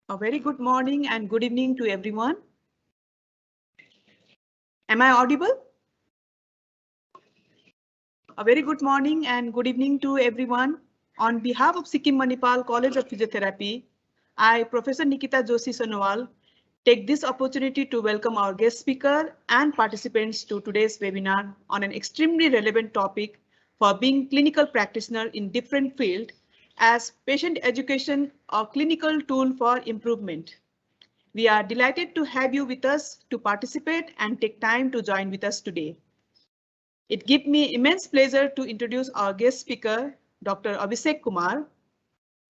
A very good morning and good evening to everyone. Am I audible? A very good morning and good evening to everyone. On behalf of Sikkim Manipal College of Physiotherapy, I, Professor Nikita Joshi Sonowal, take this opportunity to welcome our guest speaker and participants to today's webinar on an extremely relevant topic for being clinical practitioner in different fields as patient education, a clinical tool for improvement. We are delighted to have you with us to participate and take time to join with us today. It gives me immense pleasure to introduce our guest speaker, Dr. Abhishek Kumar.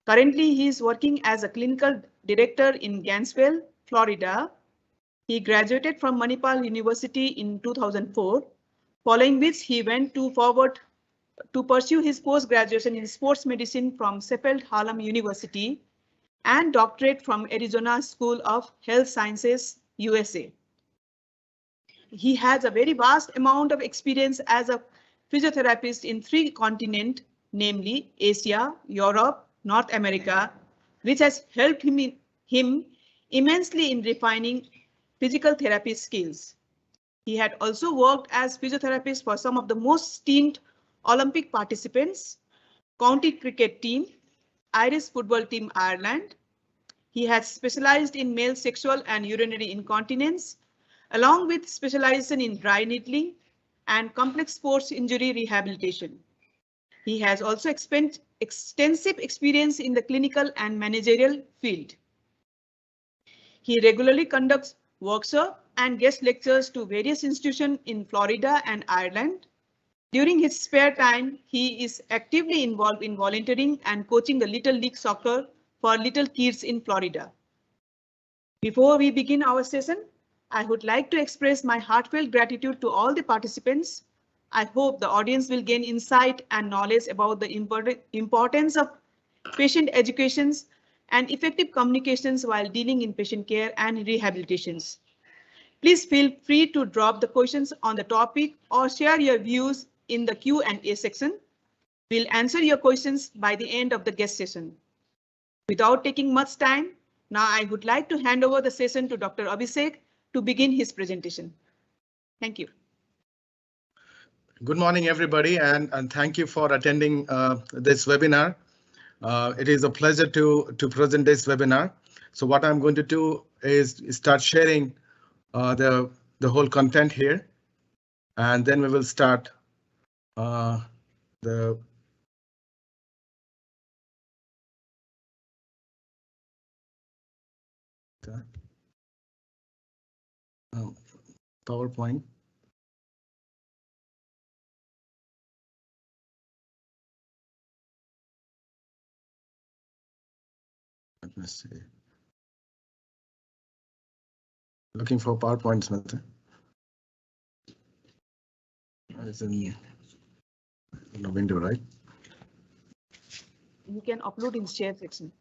Currently, he is working as a clinical director in Gainesville, Florida. He graduated from Manipal University in 2004, following which he went forward to pursue his post-graduation in sports medicine from Sheffield Hallam University and doctorate from Arizona School of Health Sciences, USA. He has a very vast amount of experience as a physiotherapist in 3 continents, namely Asia, Europe, North America, which has helped him immensely in refining physical therapy skills. He had also worked as physiotherapist for some of the most esteemed Olympic participants, county cricket team, Irish football team Ireland. He has specialized in male sexual and urinary incontinence, along with specialization in dry needling and complex sports injury rehabilitation. He has also spent extensive experience in the clinical and managerial field. He regularly conducts workshops and guest lectures to various institutions in Florida and Ireland. During his spare time, he is actively involved in volunteering and coaching the Little League Soccer for little kids in Florida. Before we begin our session, I would like to express my heartfelt gratitude to all the participants. I hope the audience will gain insight and knowledge about the importance of patient educations and effective communications while dealing in patient care and rehabilitations. Please feel free to drop the questions on the topic or share your views in the Q&A section. We'll answer your questions by the end of the guest session. Without taking much time, now I would like to hand over the session to Dr. Abhishek to begin his presentation. Thank you. Good morning, everybody, and thank you for attending this webinar. It is a pleasure to present this webinar. So what I'm going to do is start sharing the whole content here, and then we will start the PowerPoint. Let me see. Looking for PowerPoint, Smith. It's in the window, right? You can upload in share section.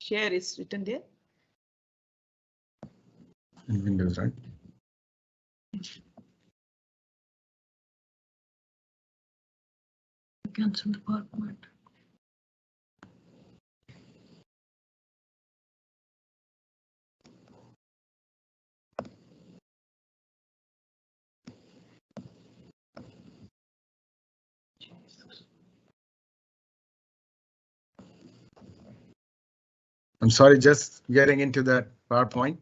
Share is written there. In Windows, right? Cancel the PowerPoint. I'm sorry, just getting into that PowerPoint.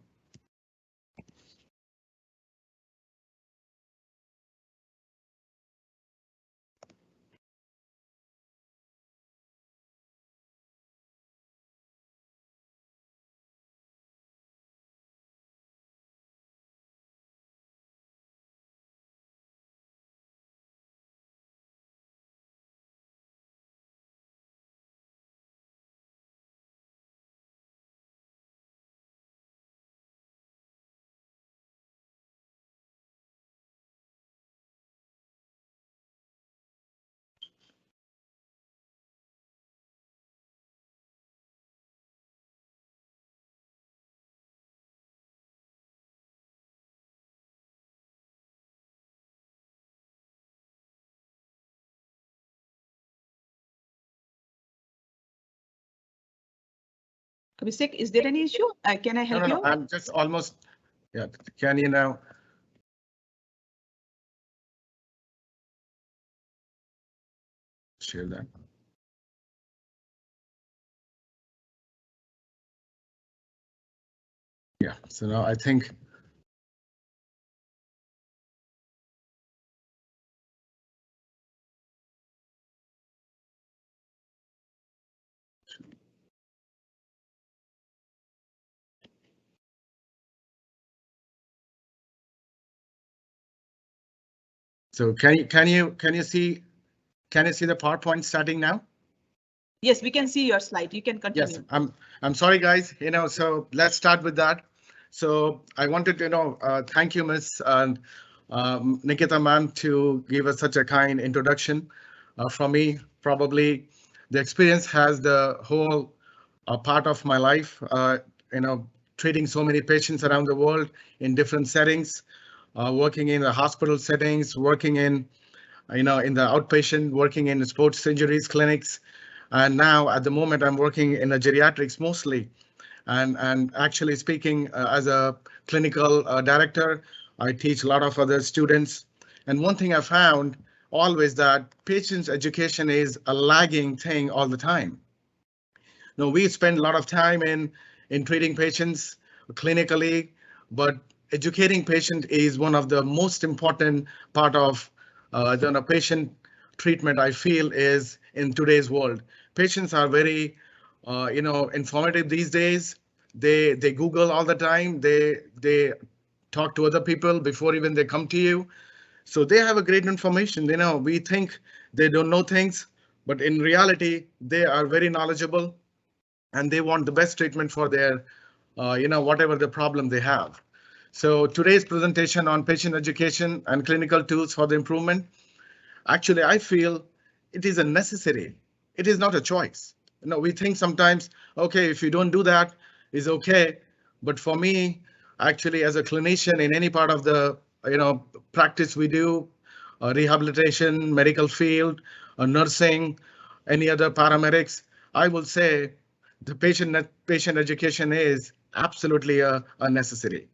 Abhishek, is there any issue? Can I help you? No, I'm just almost. Yeah, can you now? Share that. Yeah, so now I think. So can you see the PowerPoint starting now? Yes, we can see your slide. You can continue. Yes, I'm sorry, guys. So let's start with that. So I wanted to thank you, Miss Nikita ma'am, to give us such a kind introduction. From me, probably the experience has the whole part of my life. Treating so many patients around the world in different settings, working in the hospital settings, working in in the outpatient, working in sports injuries clinics. And now at the moment, I'm working in a geriatrics mostly. And actually speaking as a clinical director, I teach a lot of other students. And one thing I found always that patients' education is a lagging thing all the time. No, we spend a lot of time in treating patients clinically, but educating patient is one of the most important part of the patient treatment. I feel is in today's world. Patients are very, informative these days. They Google all the time. They talk to other people before even they come to you. So they have a great information. We think they don't know things, but in reality, they are very knowledgeable and they want the best treatment for their, whatever the problem they have. So today's presentation on patient education and clinical tools for the improvement, actually, I feel it is a necessary. It is not a choice. We think sometimes, okay, if you don't do that, is okay. But for me, actually, as a clinician in any part of the, practice we do, rehabilitation, medical field, nursing, any other paramedics, I will say the patient education is absolutely a necessity.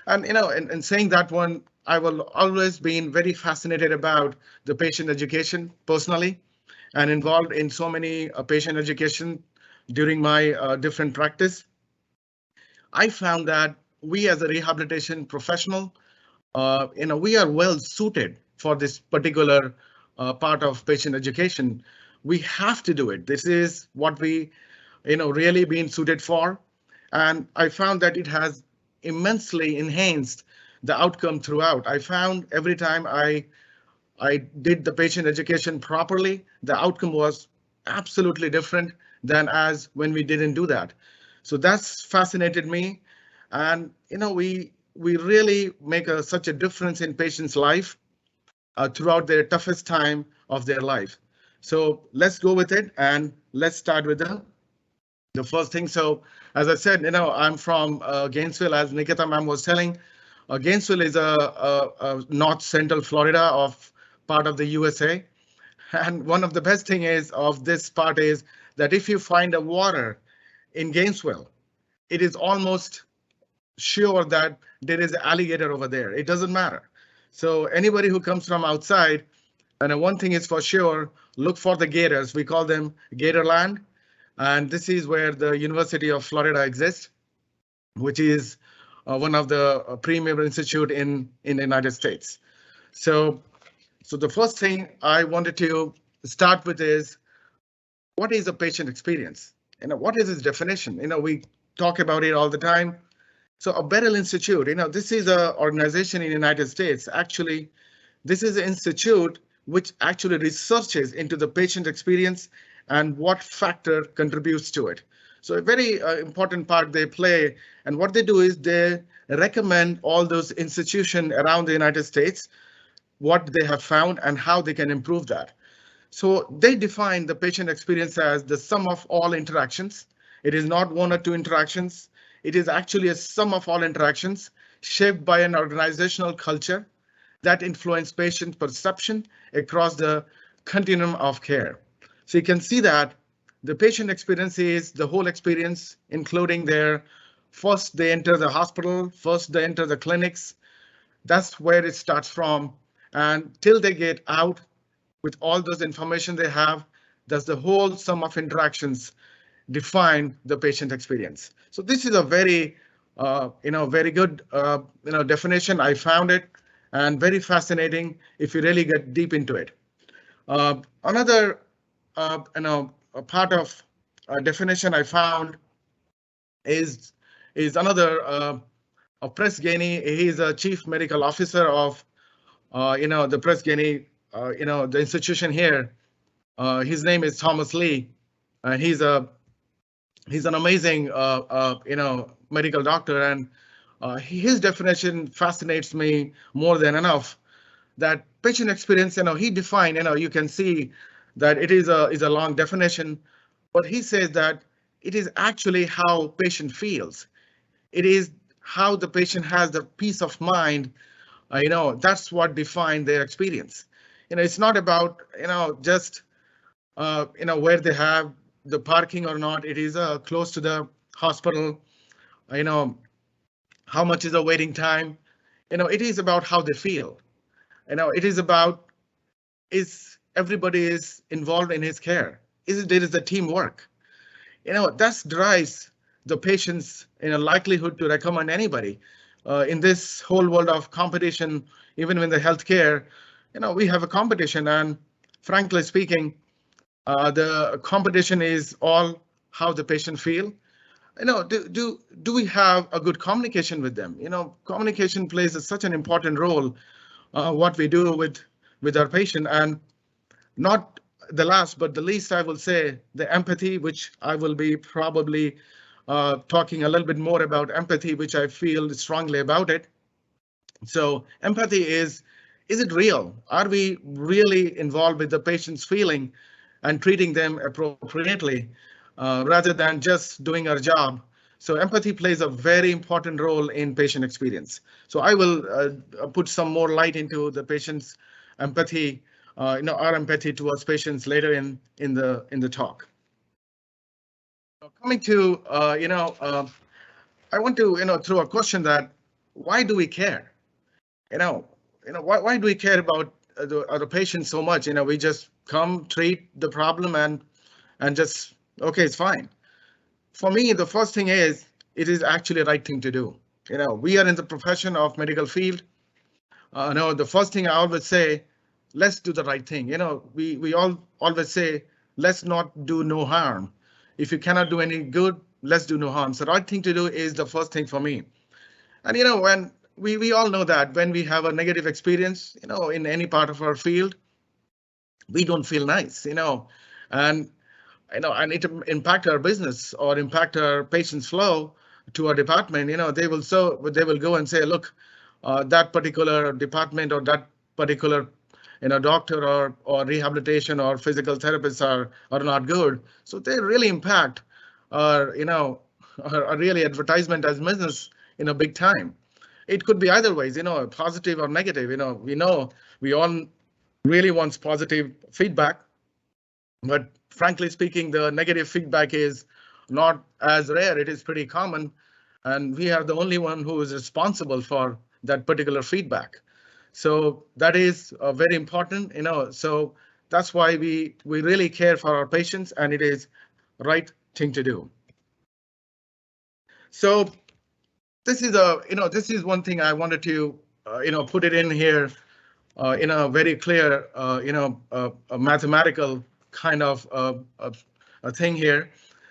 And in saying that one, I will always been very fascinated about the patient education personally, and involved in so many patient education during my different practice. I found that we as a rehabilitation professional, we are well suited for this particular part of patient education. We have to do it. This is what we, really been suited for. And I found that it has immensely enhanced the outcome throughout. I found every time I did the patient education properly, the outcome was absolutely different than as when we didn't do that. So that's fascinated me. And, we really make such a difference in patients' life throughout their toughest time of their life. So let's go with it and let's start with the first thing. So as I said, I'm from Gainesville, as Nikita ma'am was telling. Gainesville is a north central Florida of part of the USA. And one of the best thing is of this part is that if you find a water in Gainesville, it is almost sure that there is an alligator over there. It doesn't matter. So anybody who comes from outside, and one thing is for sure, look for the gators. We call them Gatorland. And this is where the University of Florida exists, which is one of the premier institute in the United States. So the first thing I wanted to start with is, what is a patient experience? What is its definition? We talk about it all the time. So a Beryl Institute, this is an organization in the United States. Actually, this is an institute which actually researches into the patient experience and what factor contributes to it. So a very important part they play, and what they do is they recommend all those institutions around the United States, what they have found and how they can improve that. So they define the patient experience as the sum of all interactions. It is not one or two interactions. It is actually a sum of all interactions shaped by an organizational culture that influence patient perception across the continuum of care. So you can see that the patient experience is the whole experience, including their first they enter the hospital, first they enter the clinics. That's where it starts from, and till they get out with all those information they have, does the whole sum of interactions define the patient experience. So this is a very, very good, definition. I found it and very fascinating if you really get deep into it. Another, a part of definition I found is another Press Ganey. He's a chief medical officer of, the Press Ganey, the institution here. His name is Thomas Lee, and he's an amazing, medical doctor, and his definition fascinates me more than enough. That patient experience, he defined, you can see that it is a long definition, but he says that it is actually how patient feels. It is how the patient has the peace of mind. That's what defines their experience. It's not about, just, where they have the parking or not. It is close to the hospital. How much is the waiting time? It is about how they feel. It is about, is everybody is involved in his care? There is the teamwork? That drives the patient's likelihood to recommend anybody. In this whole world of competition, even in the healthcare, we have a competition, and frankly speaking, the competition is all how the patient feel. Do we have a good communication with them? Communication plays such an important role. What we do with our patient, and not the last but the least, I will say the empathy, which I will be probably talking a little bit more about empathy, which I feel strongly about it. So empathy is it real? Are we really involved with the patient's feeling and treating them appropriately rather than just doing our job? So empathy plays a very important role in patient experience. So I will put some more light into the patient's empathy, our empathy towards patients later in the talk. Coming to, I want to, throw a question that why do we care? Why do we care about the patient so much? We just come, treat the problem, and just, okay, it's fine. For me, the first thing is, it is actually the right thing to do. We are in the profession of medical field. The first thing I always say, let's do the right thing. We all always say, let's not do no harm. If you cannot do any good, let's do no harm. So the right thing to do is the first thing for me. And when we all know that when we have a negative experience, in any part of our field, we don't feel nice, and it impact our business or impact our patient's flow to our department. They will go and say, look, that particular department or that particular doctor or rehabilitation or physical therapists are not good. So they really impact our our really advertisement as business big time. It could be either ways, positive or negative. We all really wants positive feedback, but frankly speaking, the negative feedback is not as rare. It is pretty common, and we are the only one who is responsible for that particular feedback. So that is very important, so that's why we really care for our patients, and it is the right thing to do. So this is one thing I wanted to put it in here in a very clear a mathematical kind of a thing here.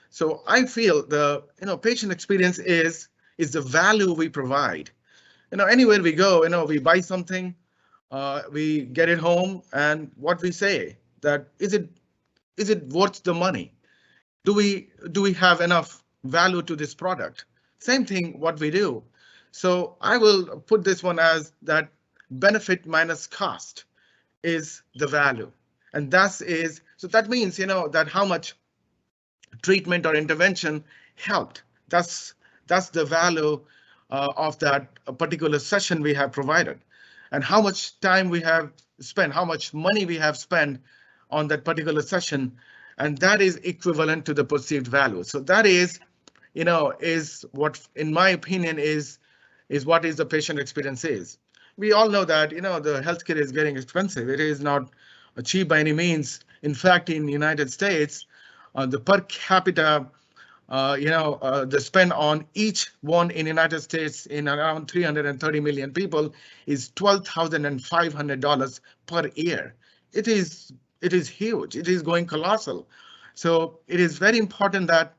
So I feel the patient experience is the value we provide. Anywhere we go, we buy something, we get it home, and what we say, that is it worth the money? Do we have enough value to this product? Same thing what we do. So I will put this one as that benefit minus cost is the value, and so that means that how much treatment or intervention helped. That's the value of that particular session we have provided, and how much time we have spent, how much money we have spent on that particular session. and that is equivalent to the perceived value. So that is, is what, in my opinion, is what is the patient experience is. We all know that, the healthcare is getting expensive. It is not cheap by any means. In fact, in the United States, the per capita, the spend on each one in the United States in around 330 million people is $12,500 per year. It is huge. It is going colossal. So it is very important that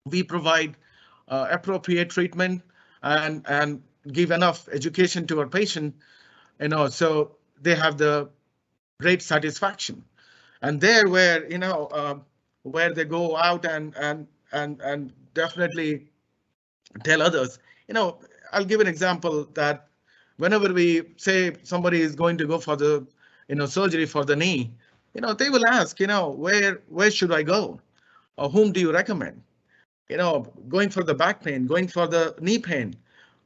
we provide appropriate treatment and give enough education to our patient, so they have the great satisfaction. And there where, where they go out and definitely tell others, I'll give an example that whenever we say somebody is going to go for the, surgery for the knee, they will ask, where should I go? Or whom do you recommend? Going for the back pain, going for the knee pain,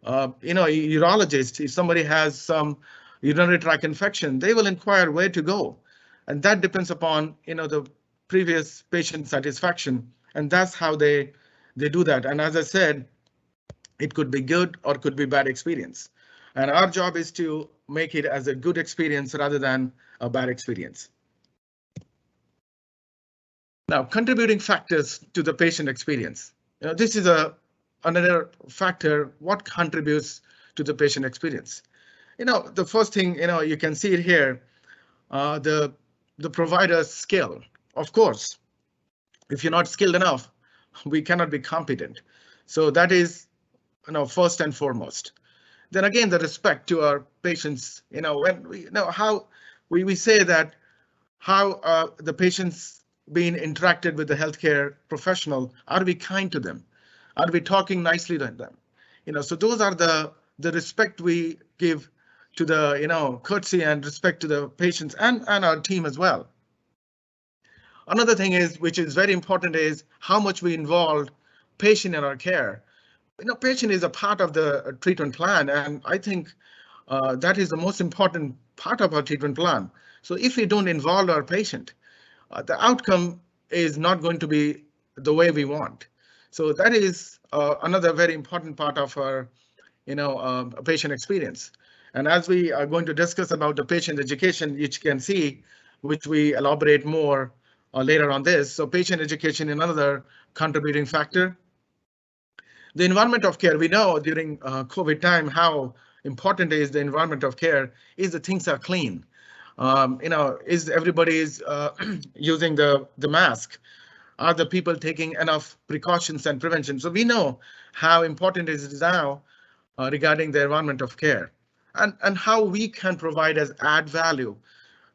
urologist, if somebody has some urinary tract infection, they will inquire where to go. And that depends upon, the previous patient satisfaction. And that's how they do that. And as I said, it could be good or could be bad experience. And our job is to make it as a good experience rather than a bad experience. Now, contributing factors to the patient experience. This is another factor. What contributes to the patient experience? The first thing, you can see it here, the provider's skill. Of course, if you're not skilled enough, we cannot be competent. So that is, first and foremost. Then again, the respect to our patients. When we how we say that how the patients being interacted with the healthcare professional, are we kind to them? Are we talking nicely to them? So those are the respect we give to the, courtesy and respect to the patients and our team as well. Another thing is, which is very important, is how much we involve patient in our care. Patient is a part of the treatment plan, and I think that is the most important part of our treatment plan. So if we don't involve our patient, the outcome is not going to be the way we want. So that is another very important part of our, patient experience. And as we are going to discuss about the patient education, which you can see, which we elaborate more later on this. So patient education is another contributing factor. The environment of care, we know during COVID time how important is the environment of care, is the things are clean. Is everybody is using the mask? Are the people taking enough precautions and prevention? So we know how important it is now regarding the environment of care and how we can provide as add value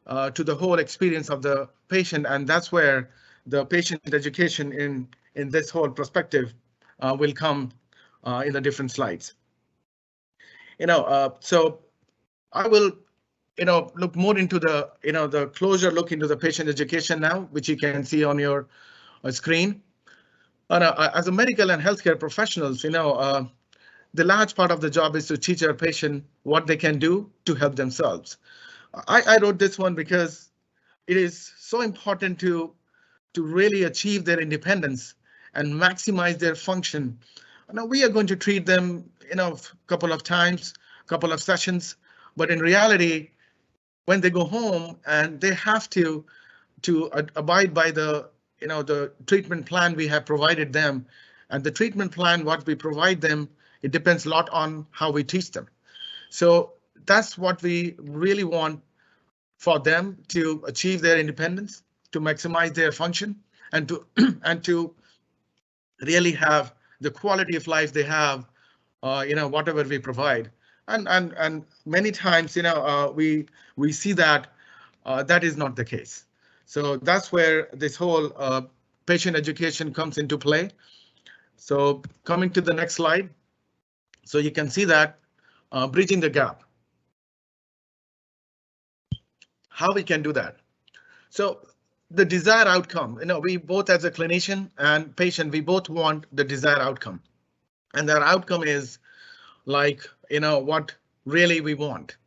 to the whole experience of the patient. And that's where the patient education in this whole perspective will come in the different slides. So I will look more into the, the closer look into the patient education now, which you can see on your screen. As a medical and healthcare professionals, the large part of the job is to teach our patient what they can do to help themselves. I wrote this one because it is so important to really achieve their independence and maximize their function. Now we are going to treat them, a couple of times, couple of sessions, but in reality, when they go home and they have to abide by the, the treatment plan we have provided them, and the treatment plan what we provide them, it depends a lot on how we teach them. So that's what we really want for them to achieve their independence, to maximize their function, and to and to really have the quality of life they have, whatever we provide. And many times, we see that that is not the case. So that's where this whole patient education comes into play. So coming to the next slide. So you can see that bridging the gap. How we can do that. So the desired outcome, we both as a clinician and patient, we both want the desired outcome. And that outcome is like, what really we want.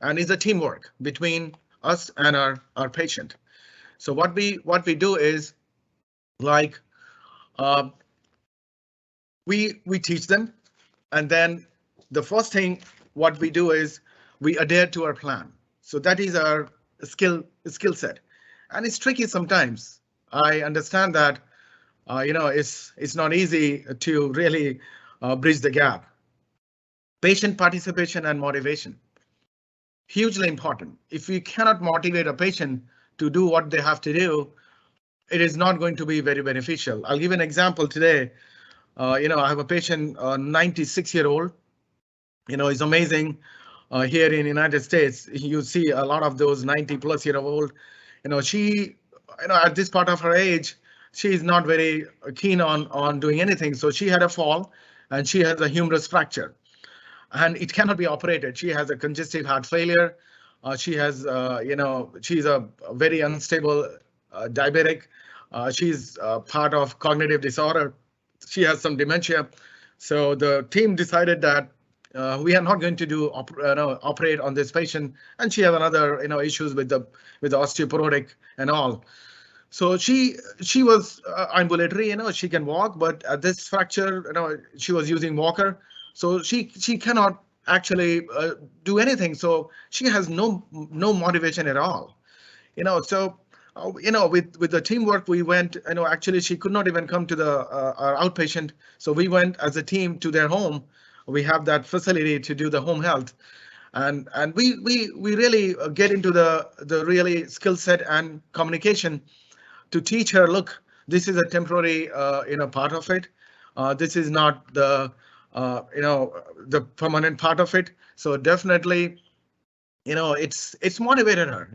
And it's a teamwork between us and our patient. So what we do is like we teach them, and then the first thing what we do is we adhere to our plan. So that is our skill set, and it's tricky sometimes. I understand that it's not easy to really bridge the gap. Patient participation and motivation, hugely important. If we cannot motivate a patient to do what they have to do, it is not going to be very beneficial. I'll give an example today. I have a patient, 96-year-old. It's amazing. Here in United States, you see a lot of those 90-plus-year-old. She, at this part of her age, she is not very keen on doing anything. So she had a fall, and she has a humerus fracture, and it cannot be operated. She has a congestive heart failure. She has, she's a very unstable diabetic. She's part of cognitive disorder. She has some dementia. So the team decided that we are not going to do operate on this patient, and she has another issues with the osteoporotic and all. So she was ambulatory, she can walk, but at this fracture, she was using walker, so she cannot actually do anything. So she has no motivation at all, So with the teamwork we went, actually she could not even come to the our outpatient. So we went as a team to their home. We have that facility to do the home health, and we really get into the really skill set and communication to teach her, look, this is a temporary part of it. This is not the the permanent part of it. So definitely, it's motivated her.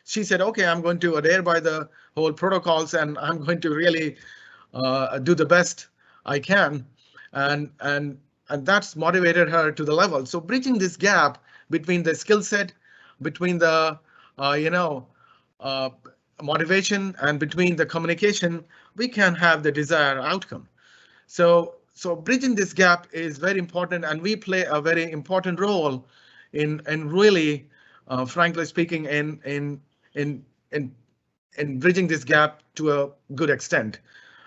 She said, okay, I'm going to adhere by the whole protocols, and I'm going to really do the best I can, and that's motivated her to the level. So bridging this gap between the skill set, between the motivation, and between the communication, we can have the desired outcome. So bridging this gap is very important, and we play a very important role in really, frankly speaking, in bridging this gap to a good extent,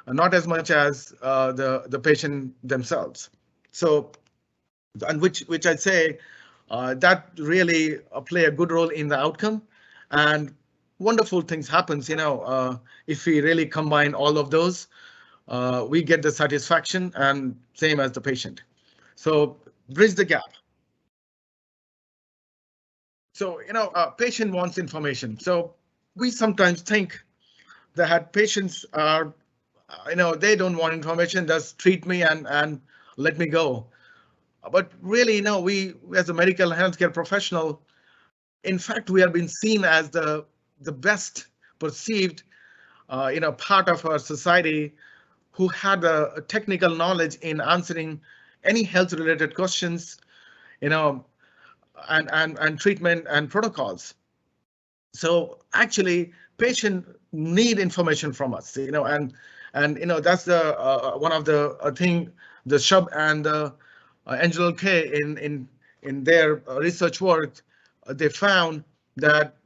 not as much as the patient themselves. So, and which I'd say that really play a good role in the outcome, and wonderful things happens. If we really combine all of those, we get the satisfaction, and same as the patient. So bridge the gap. So patient wants information. So we sometimes think that patients are, they don't want information, just treat me and let me go. But really, we as a medical healthcare professional, in fact, we have been seen as the best perceived, part of our society who had a technical knowledge in answering any health related questions, and treatment and protocols. So actually, patient need information from us, and that's the one of the thing the Shub and Angelo K in their research work, they found that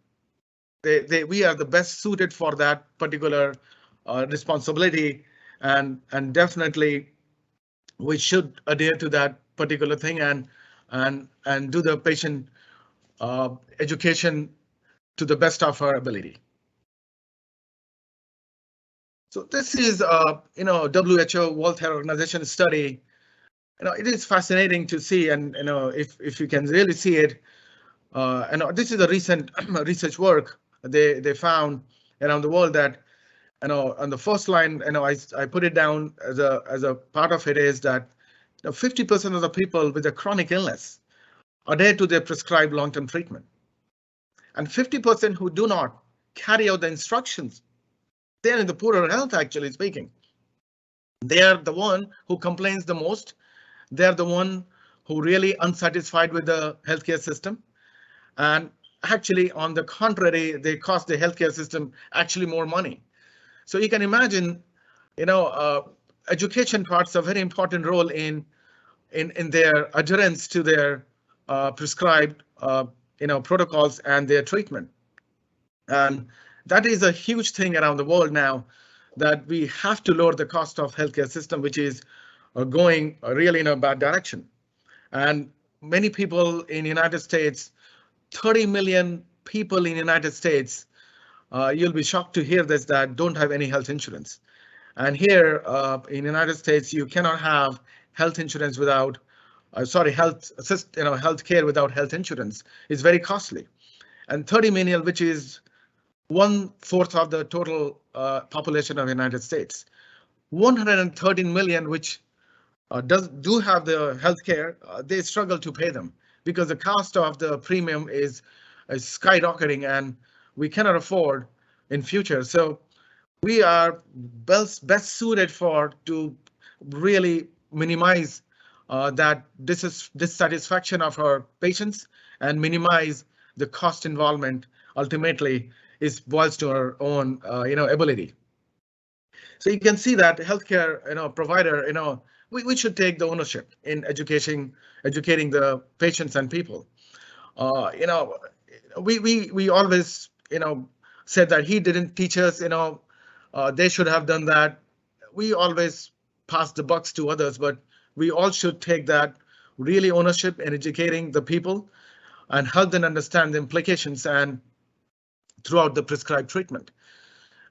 we are the best suited for that particular responsibility, and definitely we should adhere to that particular thing, and do the patient education to the best of our ability. So this is WHO World Health Organization study. It is fascinating to see, and if you can really see it, and this is a recent research work. They found around the world that on the first line, I put it down as a part of it is that 50% of the people with a chronic illness adhere to their prescribed long-term treatment, and 50% who do not carry out the instructions, they're in the poorer health. Actually speaking, they are the one who complains the most. They're the one who really unsatisfied with the healthcare system, and actually, on the contrary, they cost the healthcare system actually more money. So you can imagine, education parts a very important role in their adherence to their prescribed protocols and their treatment. And that is a huge thing around the world now, that we have to lower the cost of healthcare system, which is going really in a bad direction. And many people in the United States, 30 million people in the United States, you'll be shocked to hear this, that don't have any health insurance. And here in the United States, you cannot have health insurance without, health care without health insurance. It's very costly. And 30 million, which is 1/4 of the total population of the United States. 113 million, which do have the health care, they struggle to pay them because the cost of the premium is skyrocketing and we cannot afford in future. So we are best suited to really minimize that dissatisfaction of our patients and minimize the cost involvement. Ultimately, is boils to our own ability. So you can see that healthcare provider, we should take the ownership in educating the patients and people. We always said that he didn't teach us, they should have done that. We always pass the bucks to others, but we all should take that really ownership in educating the people and help them understand the implications and throughout the prescribed treatment.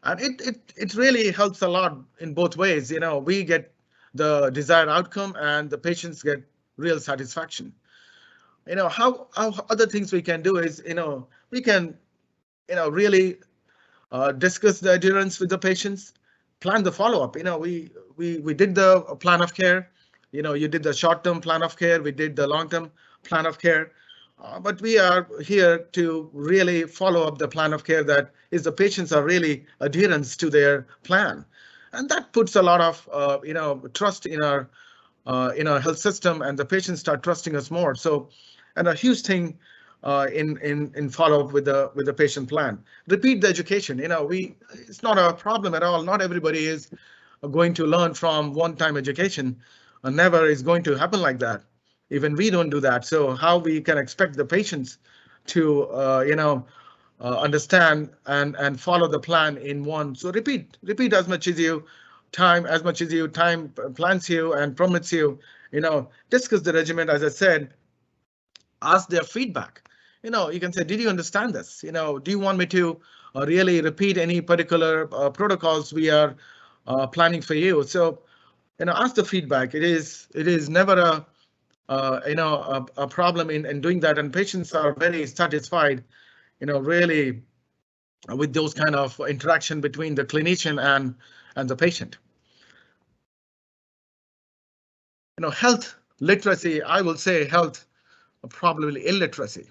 And it really helps a lot in both ways. We get the desired outcome and the patients get real satisfaction. How other things we can do is, we can, really discuss the adherence with the patients, plan the follow-up. We did the plan of care. You did the short-term plan of care. We did the long-term plan of care. But we are here to really follow up the plan of care, that is the patients are really adherence to their plan. And that puts a lot of trust in our health system, and the patients start trusting us more. So, and a huge thing in follow up with the patient plan. Repeat the education. It's not a problem at all. Not everybody is going to learn from one-time education. Never is going to happen like that. Even we don't do that. So how we can expect the patients to understand and follow the plan in one. So repeat as much as you time plans you and permits you. Discuss the regimen, as I said. Ask their feedback. You can say, did you understand this? Do you want me to really repeat any particular protocols we are planning for you? So ask the feedback. It is never a problem in doing that, and patients are very satisfied, really with those kind of interaction between the clinician and the patient. Health literacy, I will say health probably illiteracy.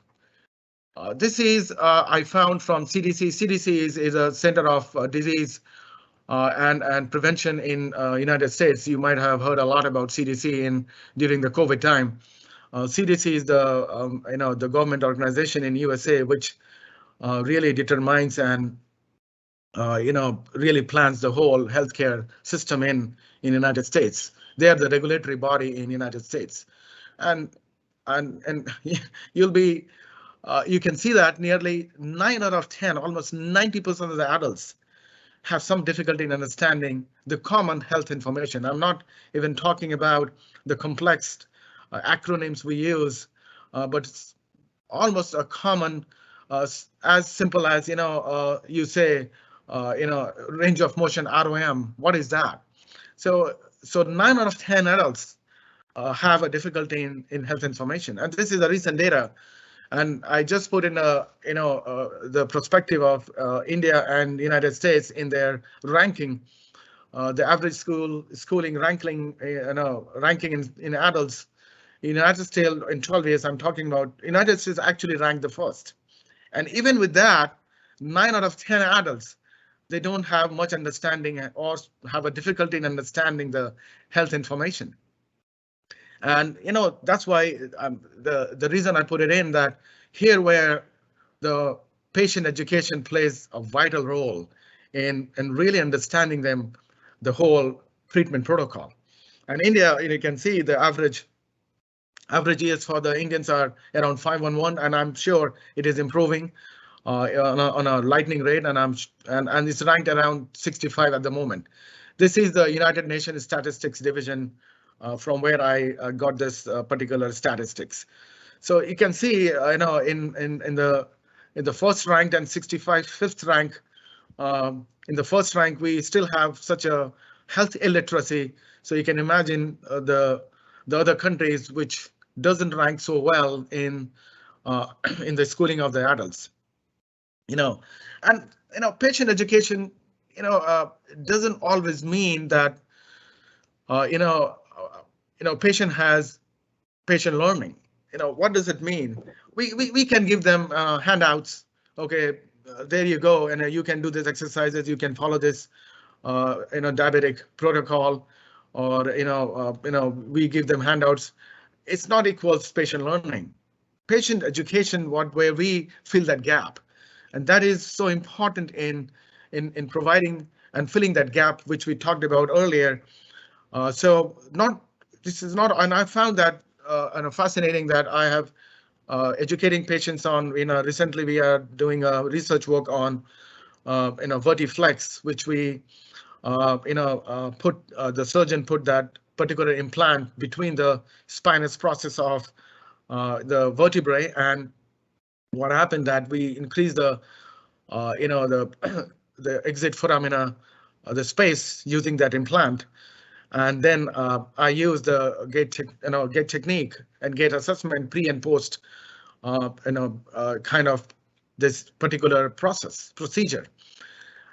This is I found from CDC. CDC is a Center of Disease and Prevention in United States. You might have heard a lot about CDC during the COVID time. CDC is the the government organization in USA which really determines and really plans the whole healthcare system in United States. They are the regulatory body in United States, and you'll be you can see that nearly 9 out of 10, almost 90% of the adults have some difficulty in understanding the common health information. I'm not even talking about the complex acronyms we use, but it's almost a common, as simple as you say, range of motion ROM. What is that? So 9 out of 10 adults have a difficulty in health information, and this is a recent data. And I just put in the perspective of India and United States in their ranking, the average schooling ranking, ranking in adults. United States in 12 years, I'm talking about, United States actually ranked the first. And even with that, 9 out of 10 adults, they don't have much understanding or have a difficulty in understanding the health information. And that's why the reason I put it in, that here where the patient education plays a vital role in really understanding them, the whole treatment protocol. And India, you can see the average years for the Indians are around 511, and I'm sure it is improving. on a lightning rate, and it's ranked around 65 at the moment. This is the United Nations Statistics Division, from where I got this particular statistics. So you can see, in the first rank and 65 fifth rank. In the first rank, we still have such a health illiteracy. So you can imagine the other countries which doesn't rank so well in in the schooling of the adults. And patient education, doesn't always mean that patient has patient learning. What does it mean? We can give them handouts. Okay, there you go, and you can do these exercises. You can follow this, diabetic protocol, or we give them handouts. It's not equals patient learning. Patient education, where we fill that gap, and that is so important in providing and filling that gap, which we talked about earlier. And I found that fascinating that I have educating patients on. Recently we are doing research work on Vertiflex, which we the surgeon put that particular implant between the spinous process of the vertebrae, and what happened that we increased the the exit foramina, the space using that implant. And then I use the gait technique and gait assessment pre and post, kind of this particular procedure.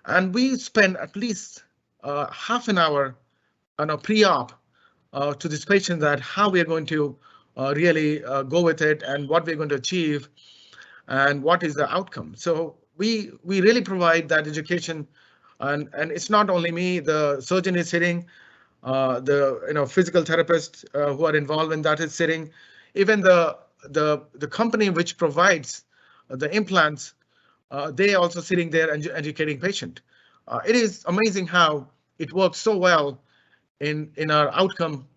And we spend at least half an hour on a pre-op to this patient, that how we are going to really go with it, and what we're going to achieve, and what is the outcome. So we really provide that education, and it's not only me. The surgeon is sitting. The physical therapists who are involved in that is sitting. Even the company which provides the implants, they are also sitting there and educating patient. It is amazing how it works so well in our outcome.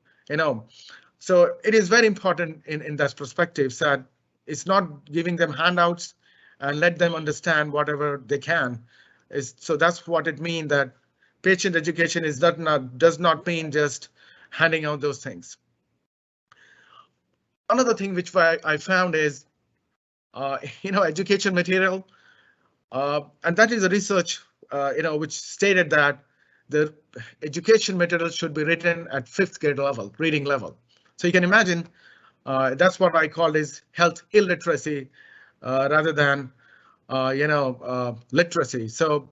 So it is very important in that perspective, that it's not giving them handouts and let them understand whatever they can. So that's what it means, that patient education does not mean just handing out those things. Another thing which I found is, education material, and that is a research, which stated that the education material should be written at 5th grade level, reading level. So you can imagine, that's what I call is health illiteracy, rather than, literacy. So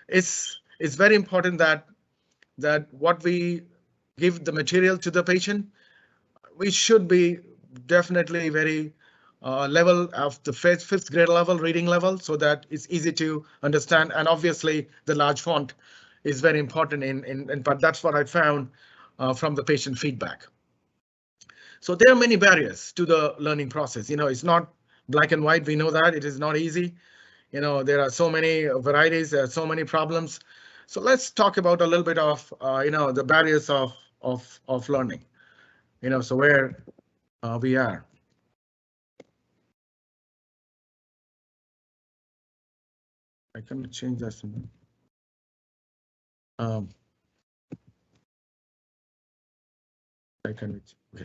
it's very important that what we give the material to the patient, we should be definitely very level of the 5th grade level, reading level, so that it's easy to understand. And obviously the large font is very important but that's what I found from the patient feedback. So there are many barriers to the learning process. It's not black and white. We know that it is not easy. There are so many varieties, there are so many problems. So let's talk about a little bit of, the barriers of learning, so where we are. I can change that.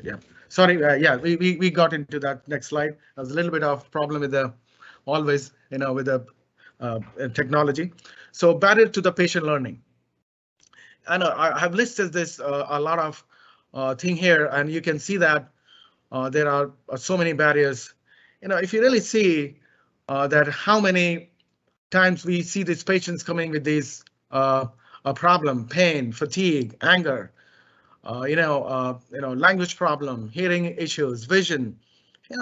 Yeah, sorry. Yeah, we got into that next slide. There's a little bit of problem with the always, with the technology. So barrier to the patient learning. And I have listed this a lot of thing here, and you can see that there are so many barriers. If you really see that how many times we see these patients coming with these a problem, pain, fatigue, anger, language problem, hearing issues, vision.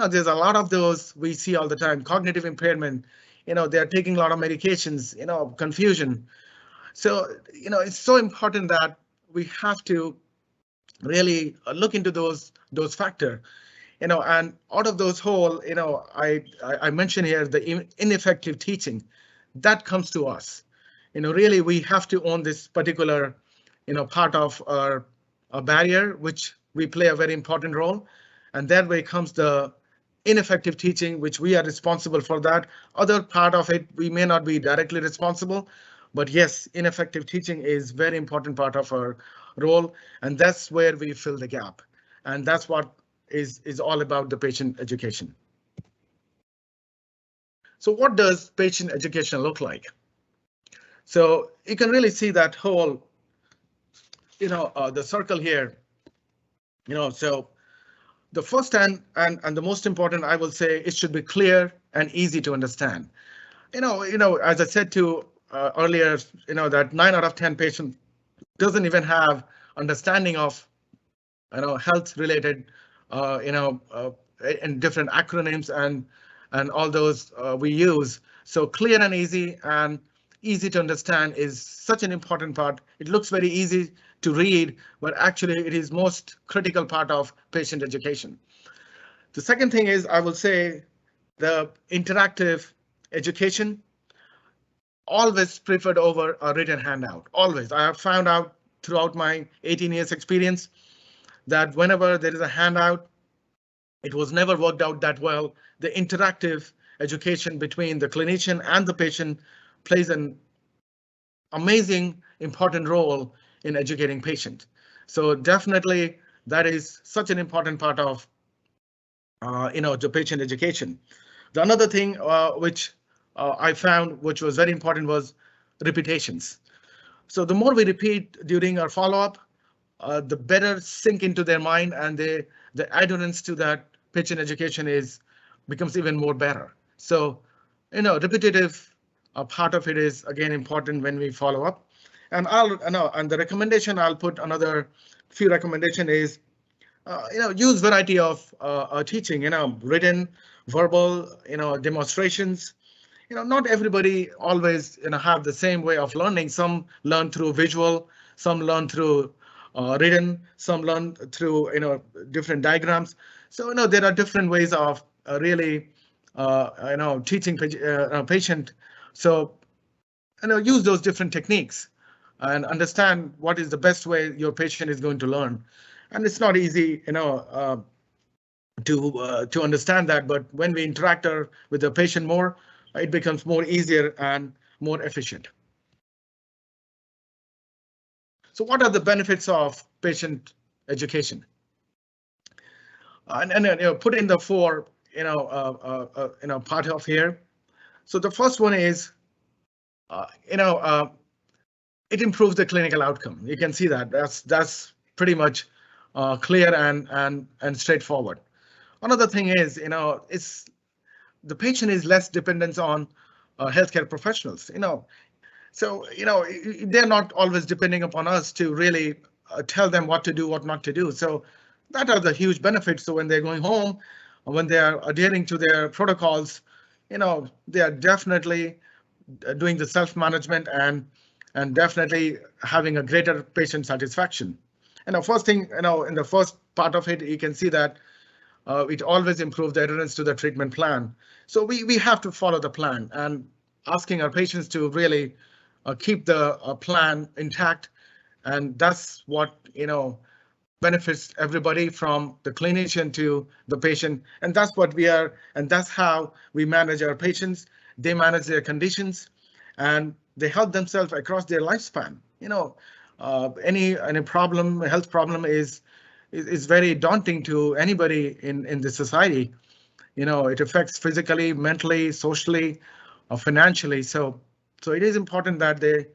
There's a lot of those we see all the time. Cognitive impairment. They're taking a lot of medications. Confusion. So it's so important that we have to really look into those factors. And out of those whole, I mentioned here the ineffective teaching that comes to us. Really we have to own this particular, part of a barrier, which we play a very important role. And that way comes the ineffective teaching, which we are responsible for that. Other part of it, we may not be directly responsible, but yes, ineffective teaching is very important part of our role, and that's where we fill the gap. And that's what is all about the patient education. So what does patient education look like? So you can really see that whole, the circle here, so the first and the most important, I will say, it should be clear and easy to understand. As I said to earlier, that 9 out of 10 patients doesn't even have understanding of, health related, and different acronyms and all those we use. So clear and easy to understand is such an important part. It looks very easy to read, but actually it is most critical part of patient education. The second thing is, I will say, the interactive education, always preferred over a written handout. Always. I have found out throughout my 18 years experience that whenever there is a handout, it was never worked out that well. The interactive education between the clinician and the patient plays an amazing, important role in educating patient. So definitely that is such an important part of, the patient education. The another thing which I found, which was very important, was repetitions. So the more we repeat during our follow-up, the better sink into their mind, and the adherence to that patient education becomes even more better. So, repetitive part of it is again important when we follow up. And and the recommendation I'll put another few recommendation is, use variety of teaching, written, verbal, demonstrations. Not everybody always have the same way of learning. Some learn through visual, some learn through written, some learn through different diagrams. So there are different ways of really teaching patient. So use those different techniques and understand what is the best way your patient is going to learn. And it's not easy, to understand that, but when we interact with the patient more, it becomes more easier and more efficient. So what are the benefits of patient education? And put in the four, part of here. So the first one is, it improves the clinical outcome. You can see that that's pretty much clear and straightforward. Another thing is, it's the patient is less dependent on healthcare professionals. So they're not always depending upon us to really tell them what to do, what not to do. So that are the huge benefits. So when they're going home, when they are adhering to their protocols, they are definitely doing the self-management and definitely having a greater patient satisfaction. And the first thing, in the first part of it, you can see that it always improves the adherence to the treatment plan. So we have to follow the plan, and asking our patients to really keep the plan intact. And that's what, benefits everybody from the clinician to the patient. And that's what we are, and that's how we manage our patients. They manage their conditions and they help themselves across their lifespan. Any problem, health problem is very daunting to anybody in the society. It affects physically, mentally, socially, financially. So it is important that they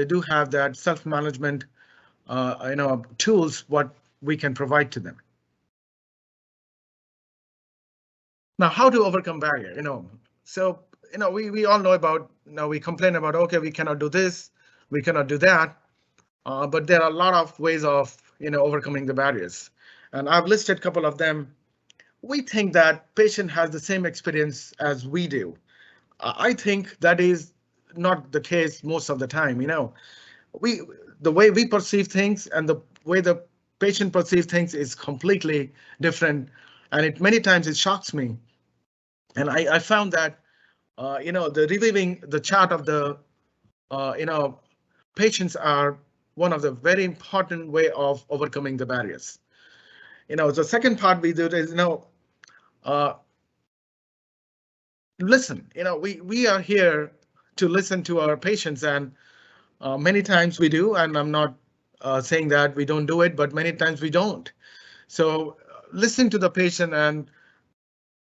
do have that self-management, tools what we can provide to them. Now, how to overcome barrier? So we all know about, we complain about, okay, we cannot do this, we cannot do that, but there are a lot of ways of overcoming the barriers, and I've listed a couple of them. We think that patient has the same experience as we do. I think that is not the case most of the time. The way we perceive things and the way the patient perceives things is completely different, and many times it shocks me. And I found that the reviewing the chart of the patients are one of the very important way of overcoming the barriers. The second part we do is listen. We are here to listen to our patients, and many times we do, and I'm not saying that we don't do it, but many times we don't. So listening to the patient and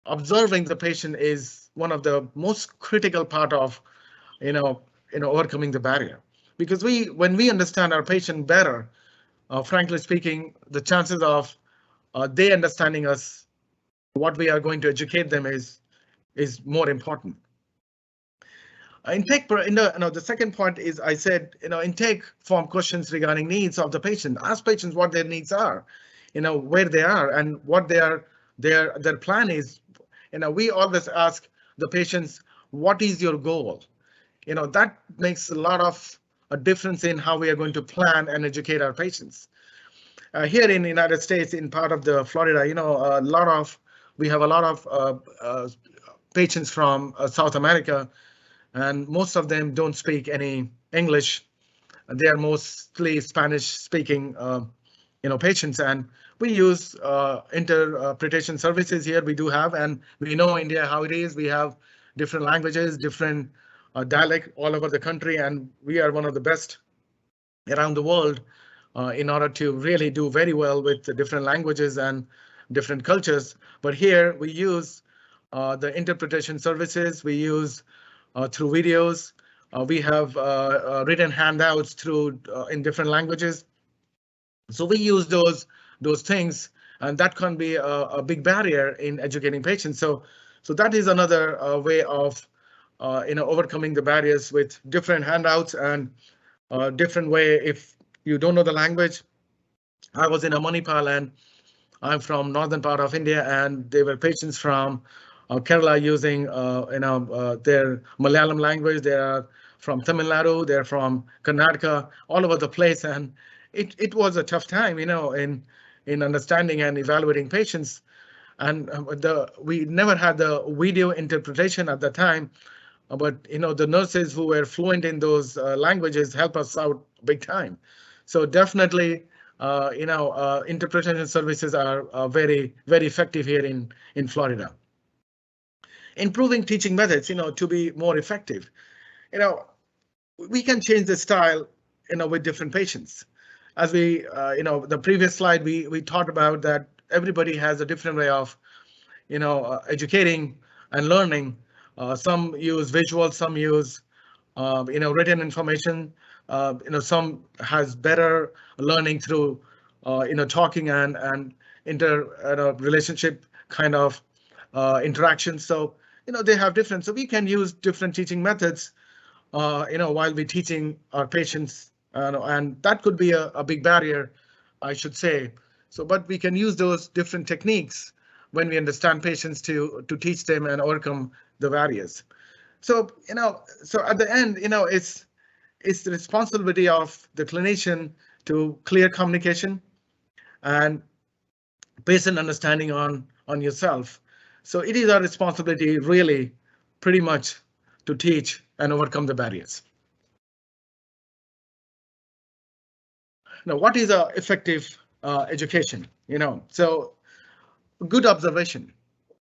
observing the patient is one of the most critical part of overcoming the barrier, because when we understand our patient better, frankly speaking, the chances of they understanding us, what we are going to educate them is more important. Intake in the second point is, I said, intake form questions regarding needs of the patient. Ask patients what their needs are, where they are and what their plan is. We always ask the patients, what is your goal? That makes a lot of a difference in how we are going to plan and educate our patients. Here in the United States, in part of the Florida, we have a lot of patients from South America, and most of them don't speak any English. They are mostly Spanish speaking patients, and we use interpretation services here. We do have, and we know India how it is. We have different languages, different dialect all over the country, and we are one of the best around the world in order to really do very well with the different languages and different cultures. But here we use the interpretation services. We use through videos. We have written handouts through in different languages. So we use those things, and that can be a big barrier in educating patients. So that is another way of overcoming the barriers with different handouts and different way. If you don't know the language, I was in a Manipal, and I'm from northern part of India, and there were patients from Kerala using their Malayalam language. They are from Tamil Nadu, they're from Karnataka, all over the place, and it was a tough time, in understanding and evaluating patients. And we never had the video interpretation at the time, but the nurses who were fluent in those languages help us out big time. So definitely, interpretation services are very, very effective here in Florida. Improving teaching methods, to be more effective. We can change the style, with different patients. As we, the previous slide, we talked about that everybody has a different way of, educating and learning. Some use visual, some use, written information. Some has better learning through, talking and relationship kind of interaction. So, they have different. So we can use different teaching methods, while we're teaching our patients, and that could be a big barrier, I should say. So, but we can use those different techniques when we understand patients to teach them and overcome the barriers. So, so at the end, it's the responsibility of the clinician to clear communication and patient understanding on yourself. So it is our responsibility, really, pretty much, to teach and overcome the barriers. Now, what is a effective education? So good observation,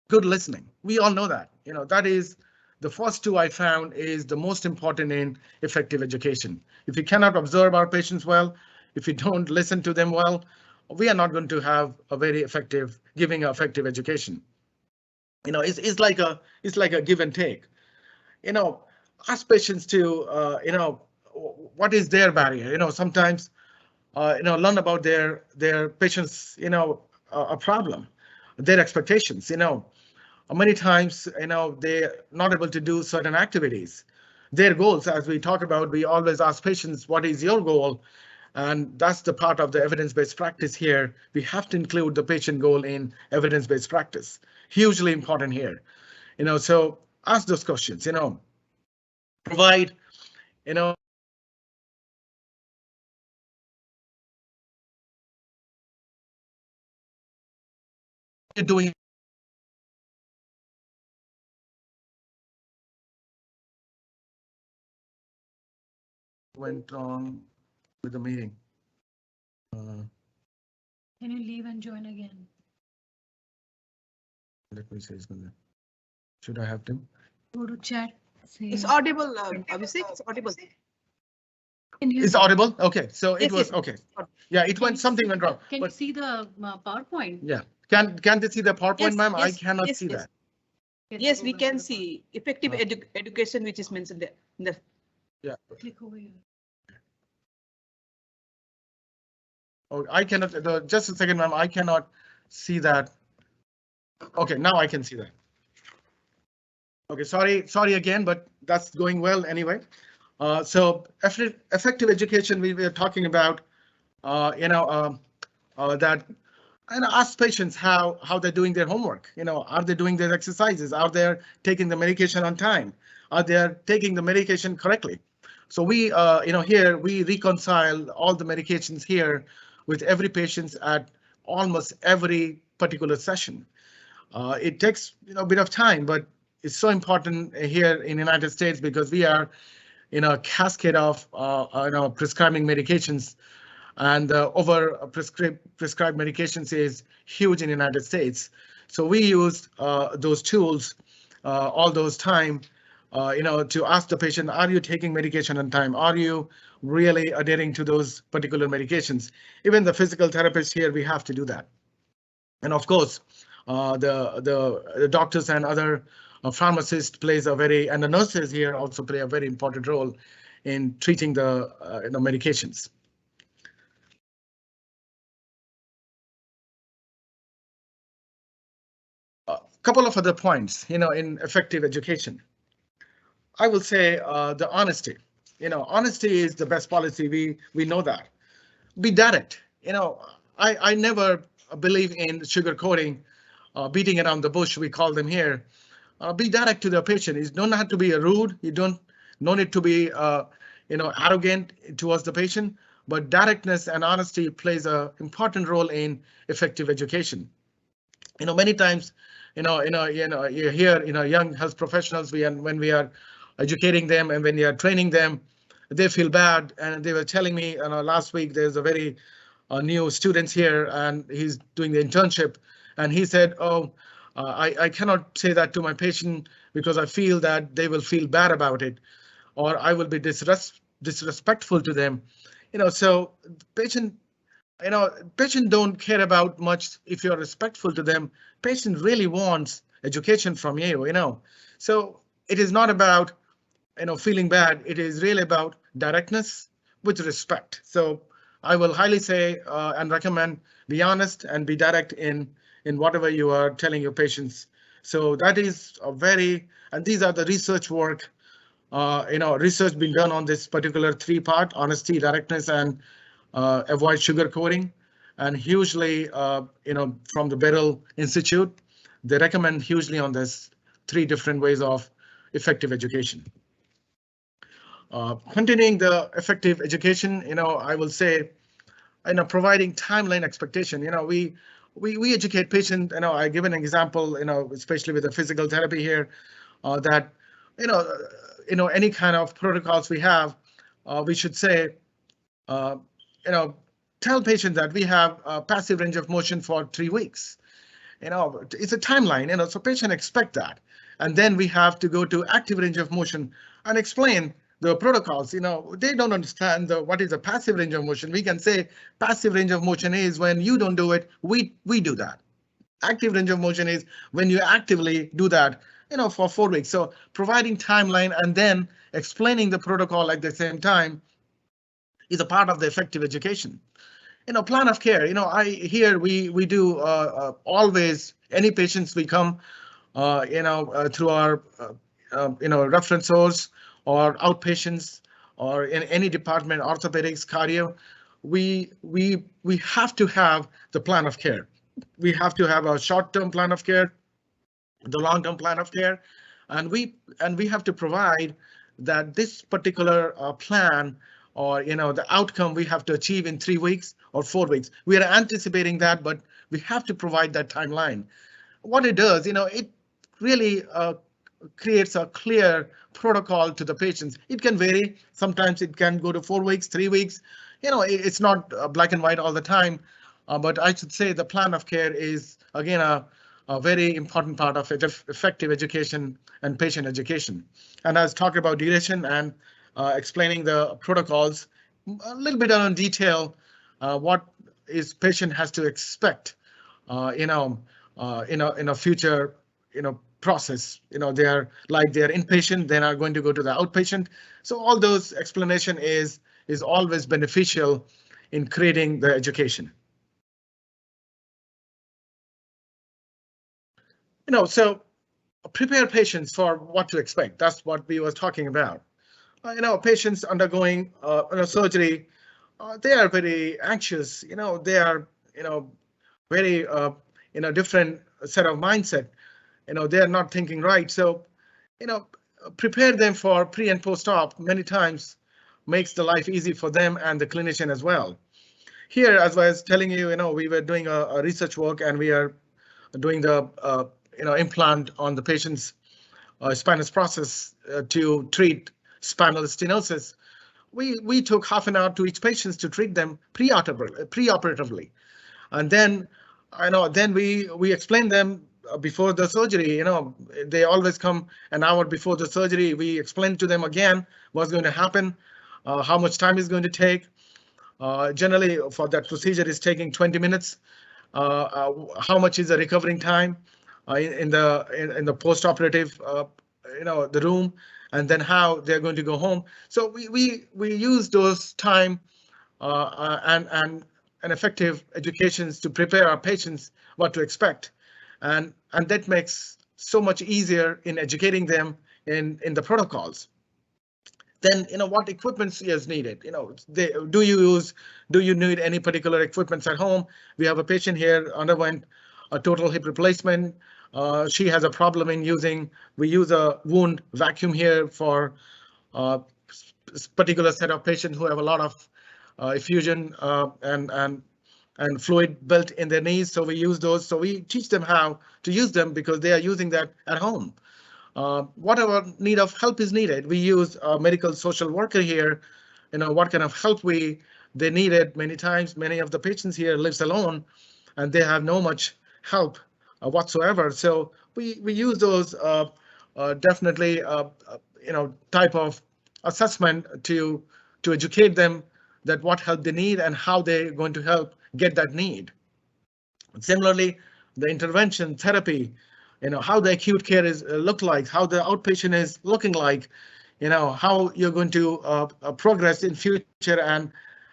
good listening. We all know that. That is the first two I found is the most important in effective education. If we cannot observe our patients well, if we don't listen to them well, we are not going to have a very effective education. It's like a give and take. Ask patients to what is their barrier. Sometimes learn about their patients, a problem, their expectations. Many times, they're not able to do certain activities. Their goals, as we talk about, we always ask patients, what is your goal? And that's the part of the evidence-based practice here. We have to include the patient goal in evidence-based practice. Hugely important here. So ask those questions, provide, doing went wrong with the meeting. Can you leave and join again? Let me say something. Should I have to? Go to chat. Say, It's audible, Abhishek, it's audible. It's audible. OK, so it Yes, was yes. OK. Yeah, it went something went wrong. Can you But see the PowerPoint? yeah, can they see the PowerPoint, Yes, ma'am? I yes, cannot yes, see yes. that. Yes, we can see effective Uh, education, which is mentioned there. Yeah. Click over here. Oh, I cannot. Just a second, ma'am. I cannot see that. OK, now I can see that. OK, sorry again, but that's going well anyway. So effective education, we were talking about, that and ask patients how they're doing their homework. Are they doing their exercises? Are they taking the medication on time? Are they taking the medication correctly? So we, here we reconcile all the medications here with every patient at almost every particular session. It takes a bit of time, but it's so important here in the United States because we are in a cascade of prescribing medications, and over prescribed medications is huge in the United States. So we use those tools all those time, to ask the patient, are you taking medication on time? Are you really adhering to those particular medications? Even the physical therapist here, we have to do that. And of course, the doctors and other pharmacists plays a and the nurses here also play a very important role in treating the medications. A couple of other points, in effective education. I will say the honesty. Honesty is the best policy. We know that. Be direct. I never believe in sugarcoating, beating around the bush. We call them here. Be direct to the patient. You don't have to be rude. You don't need to be arrogant towards the patient. But directness and honesty plays an important role in effective education. Many times, you hear, young health professionals, when we are educating them and when we are training them, they feel bad. And they were telling me, last week, there's a very new students here and he's doing the internship. And he said, oh, I cannot say that to my patient because I feel that they will feel bad about it, or I will be disrespectful to them. So patient patient don't care about much if you're respectful to them. Patient really wants education from you. So it is not about, feeling bad. It is really about directness with respect. So I will highly say and recommend be honest and be direct in whatever you are telling your patients. So that is and these are the research work, research being done on this particular 3-part: honesty, directness, and avoid sugarcoating. And hugely, from the Beryl Institute, they recommend hugely on this 3 different ways of effective education. Continuing the effective education, I will say, providing timeline expectation. We educate patients. I give an example, especially with the physical therapy here, that any kind of protocols we have, we should say, tell patients that we have a passive range of motion for 3 weeks. It's a timeline. So patient expect that, and then we have to go to active range of motion and explain the protocols. They don't understand what is a passive range of motion. We can say passive range of motion is when you don't do it, we do that. Active range of motion is when you actively do that, for 4 weeks. So providing timeline and then explaining the protocol at the same time is a part of the effective education. Plan of care. We do always any patients we come, through our reference source or outpatients or in any department, orthopedics, cardio. We have to have the plan of care. We have to have a short-term plan of care, the long-term plan of care, and we have to provide that this particular plan, or the outcome we have to achieve in 3 weeks or 4 weeks. We are anticipating that, but we have to provide that timeline. What it does, it really creates a clear protocol to the patients. It can vary. Sometimes it can go to 4 weeks, 3 weeks. It's not black and white all the time. But I should say the plan of care is again a very important part of effective education and patient education. And I was talking about duration and explaining the protocols a little bit on detail, what is patient has to expect, in a future, process. They are inpatient, then are going to go to the outpatient. So all those explanation is always beneficial in creating the education. So prepare patients for what to expect. That's what we was talking about. Patients undergoing surgery, they are very anxious. They are very in a different set of mindset. They are not thinking right. So prepare them for pre and post op many times makes the life easy for them and the clinician as well. Here, as I was telling you, we were doing a research work and we are doing the implant on the patient's spinous process to treat spinal stenosis. We took half an hour to each patient to treat them preoperatively, and then then we explain them before the surgery. They always come an hour before the surgery. We explain to them again what's going to happen, how much time is going to take. Generally, for that procedure is taking 20 minutes. How much is the recovering time in the post-operative, the room, and then how they're going to go home. So we use those time and effective educations to prepare our patients what to expect, and that makes so much easier in educating them in the protocols. Then what equipment is needed. Do you need any particular equipment at home? We have a patient here underwent a total hip replacement. She has a problem in using. We use a wound vacuum here for particular set of patients who have a lot of effusion and fluid built in their knees. So we use those. So we teach them how to use them because they are using that at home. Whatever need of help is needed, we use a medical social worker here. What kind of help they needed. Many times, many of the patients here lives alone, and they have no much help whatsoever. So we use those definitely type of assessment to educate them that what help they need and how they're going to help get that need. Similarly, the intervention therapy. How the acute care is look like, how the outpatient is looking like, how you're going to progress in future,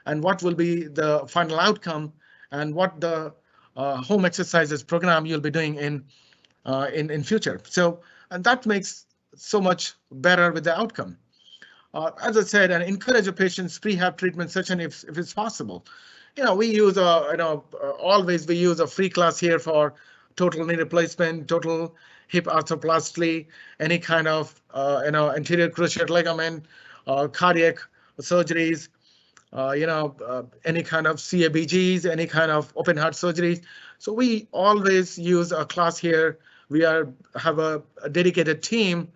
and what will be the final outcome, and what the home exercises program you'll be doing in future. So, and that makes so much better with the outcome. As I said, and encourage a patient's prehab treatment session if it's possible. We use always we use a free class here for total knee replacement, total hip arthroplasty, any kind of anterior cruciate ligament, cardiac surgeries, any kind of CABGs, any kind of open heart surgeries. So we always use a class here. We have a dedicated team,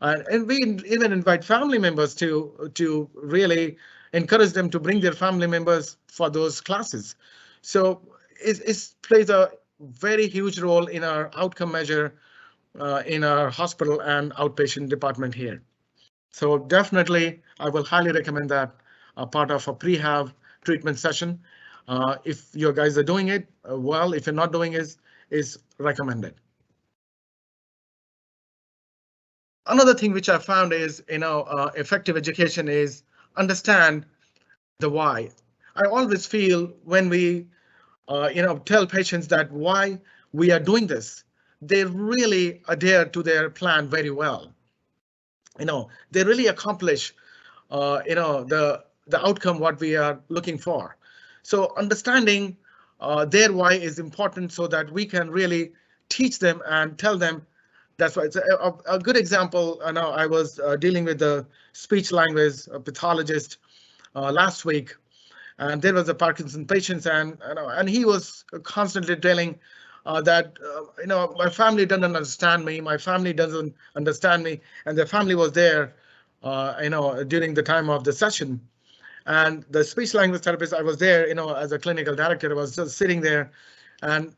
and we even invite family members to really encourage them to bring their family members for those classes. So it plays a very huge role in our outcome measure in our hospital and outpatient department here. So definitely, I will highly recommend that part of a prehab treatment session. If you guys are doing it well, if you're not doing it, is recommended. Another thing which I found is, effective education is understand the why. I always feel when we tell patients that why we are doing this, they really adhere to their plan very well. They really accomplish, the outcome what we are looking for. So understanding their why is important so that we can really teach them and tell them. That's why it's a good example. I was dealing with the speech language pathologist last week. And there was a Parkinson patient, and he was constantly telling that my family doesn't understand me. My family doesn't understand me, and the family was there, during the time of the session. And the speech language therapist, I was there, as a clinical director, I was just sitting there, And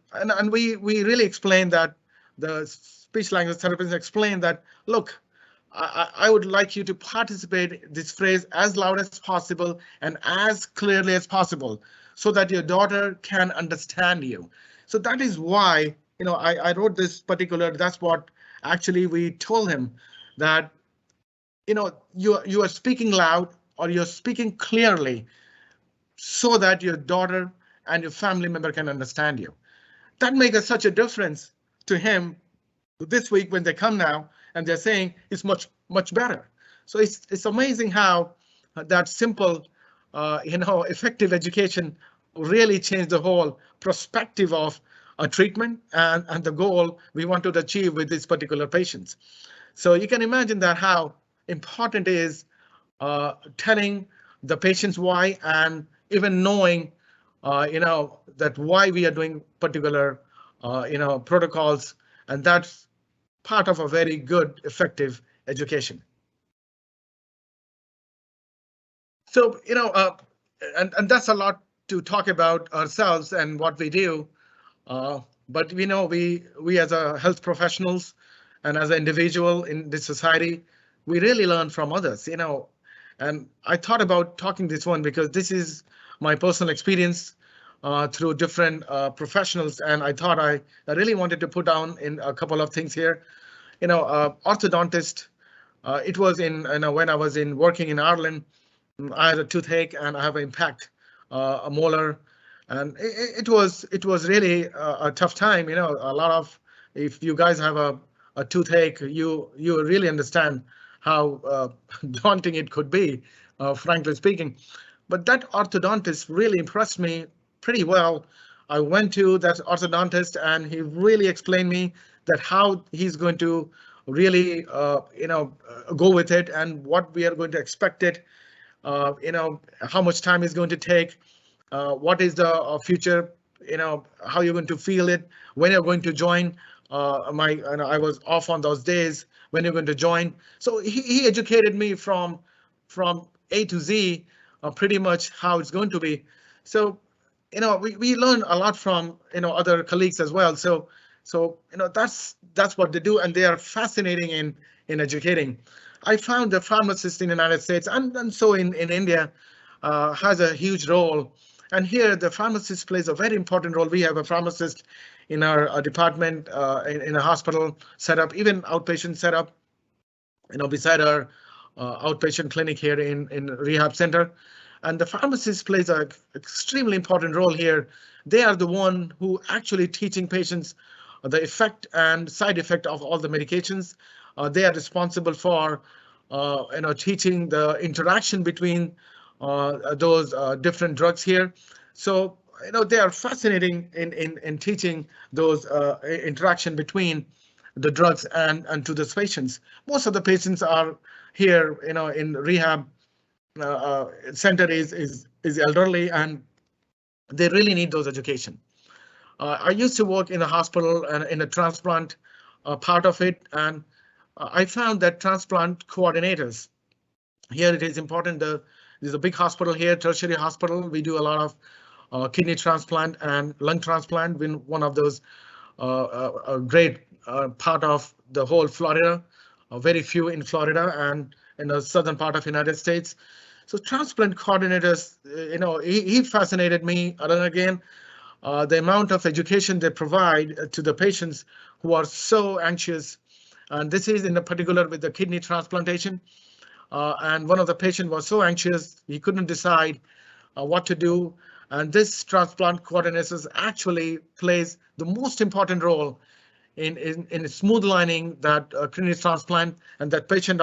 we really explained that, the speech language therapist explained that, look, I would like you to participate this phrase as loud as possible and as clearly as possible so that your daughter can understand you. So that is why, I wrote this particular, that's what actually we told him, that, you are speaking loud or you're speaking clearly so that your daughter and your family member can understand you. That makes such a difference to him this week when they come now and they're saying it's much better. So it's amazing how that simple, effective education really changed the whole perspective of a treatment and the goal we want to achieve with these particular patients. So you can imagine that how important it is telling the patients why, and even knowing, that why we are doing particular, protocols, and that's part of a very good, effective education. So, and that's a lot to talk about ourselves and what we do. But we as a health professionals and as an individual in this society, we really learn from others, and I thought about talking this one because this is my personal experience through different professionals, and I thought I really wanted to put down in a couple of things here. Orthodontist. It was in when I was working in Ireland. I had a toothache and I have an impact, a molar, and it was really a tough time. A lot of, if you guys have a toothache, you really understand how daunting it could be, frankly speaking. But that orthodontist really impressed me pretty well. I went to that orthodontist and he really explained me that how he's going to really, go with it and what we are going to expect it, how much time is going to take, what is the future, how you're going to feel it, when you're going to join. I was off on those days when you're going to join. So he educated me from A to Z, pretty much how it's going to be. So, we learn a lot from, other colleagues as well. So, that's what they do, and they are fascinating in educating. I found the pharmacist in the United States and so in India has a huge role. And here the pharmacist plays a very important role. We have a pharmacist in our department, in a hospital setup, even outpatient setup, beside our outpatient clinic here in rehab center. And the pharmacist plays an extremely important role here. They are the one who actually teaching patients the effect and side effect of all the medications. They are responsible for teaching the interaction between those different drugs here. So they are fascinating in teaching those interaction between the drugs and to the patients. Most of the patients are here, in rehab center is elderly, and they really need those education. I used to work in a hospital and in a transplant part of it, and I found that transplant coordinators here, it is important. There's a big hospital here, tertiary hospital. We do a lot of kidney transplant and lung transplant. Been one of those a great part of the whole Florida. Very few in Florida and in the southern part of United States. So transplant coordinators, he fascinated me. And again, the amount of education they provide to the patients who are so anxious. And this is in particular with the kidney transplantation. And one of the patients was so anxious, he couldn't decide what to do. And this transplant coordinators actually plays the most important role in smooth lining that kidney transplant, and that patient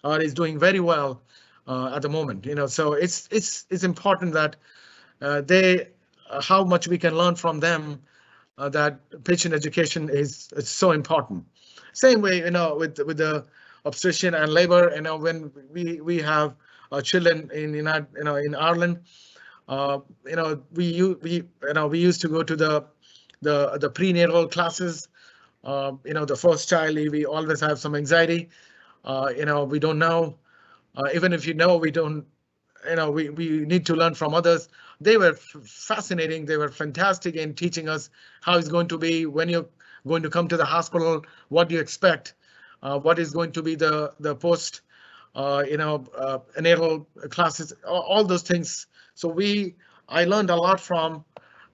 is doing very well at the moment. So it's important that how much we can learn from them. That patient education is so important. Same way, with the obstetrician and labor. When we have children in Ireland, we used to go to the prenatal classes. The first child, we always have some anxiety. We don't know. Even if we don't we need to learn from others. They were fascinating. They were fantastic in teaching us how it's going to be when you're going to come to the hospital, what do you expect, what is going to be the post, natal classes, all those things. So I learned a lot from,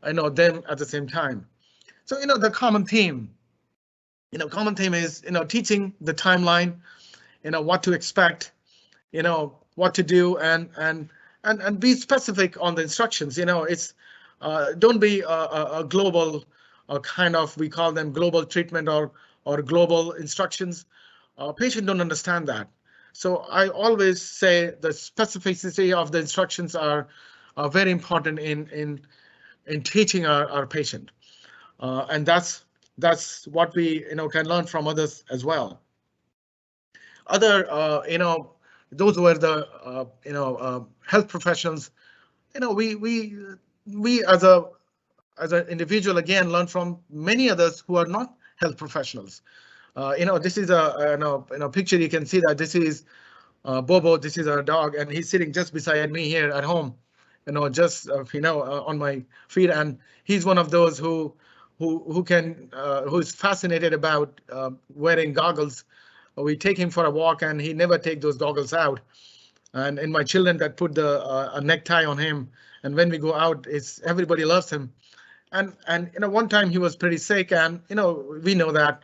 them at the same time. So, the common theme is, teaching the timeline, what to expect, what to do, and be specific on the instructions. It's don't be a global kind of, we call them global treatment or global instructions. Patient don't understand that. So I always say the specificity of the instructions are very important in teaching our patient, and that's what we can learn from others as well. Other those were the health professionals. We as an individual again learn from many others who are not health professionals. This is a picture. You can see that this is Bobo. This is our dog, and he's sitting just beside me here at home. Just on my feet, and he's one of those who's fascinated about wearing goggles. We take him for a walk, and he never take those goggles out. And in my children that put a necktie on him, and when we go out, everybody loves him. And one time he was pretty sick, and we know that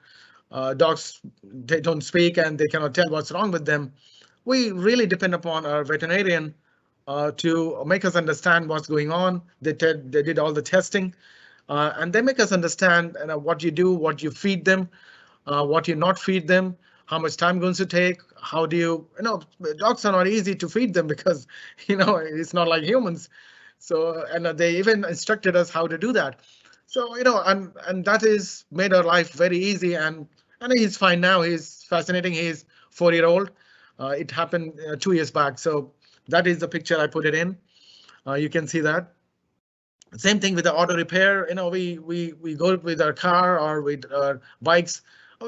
dogs, they don't speak and they cannot tell what's wrong with them. We really depend upon our veterinarian to make us understand what's going on. They did all the testing, and they make us understand what you do, what you feed them, what you not feed them, how much time going to take, how do you, dogs are not easy to feed them because, it's not like humans. So, and they even instructed us how to do that. So, and that is made our life very easy, and he's fine now. He's fascinating. He's 4-year-old. It happened 2 years back. So that is the picture I put it in. You can see that. Same thing with the auto repair. We go with our car or with our bikes.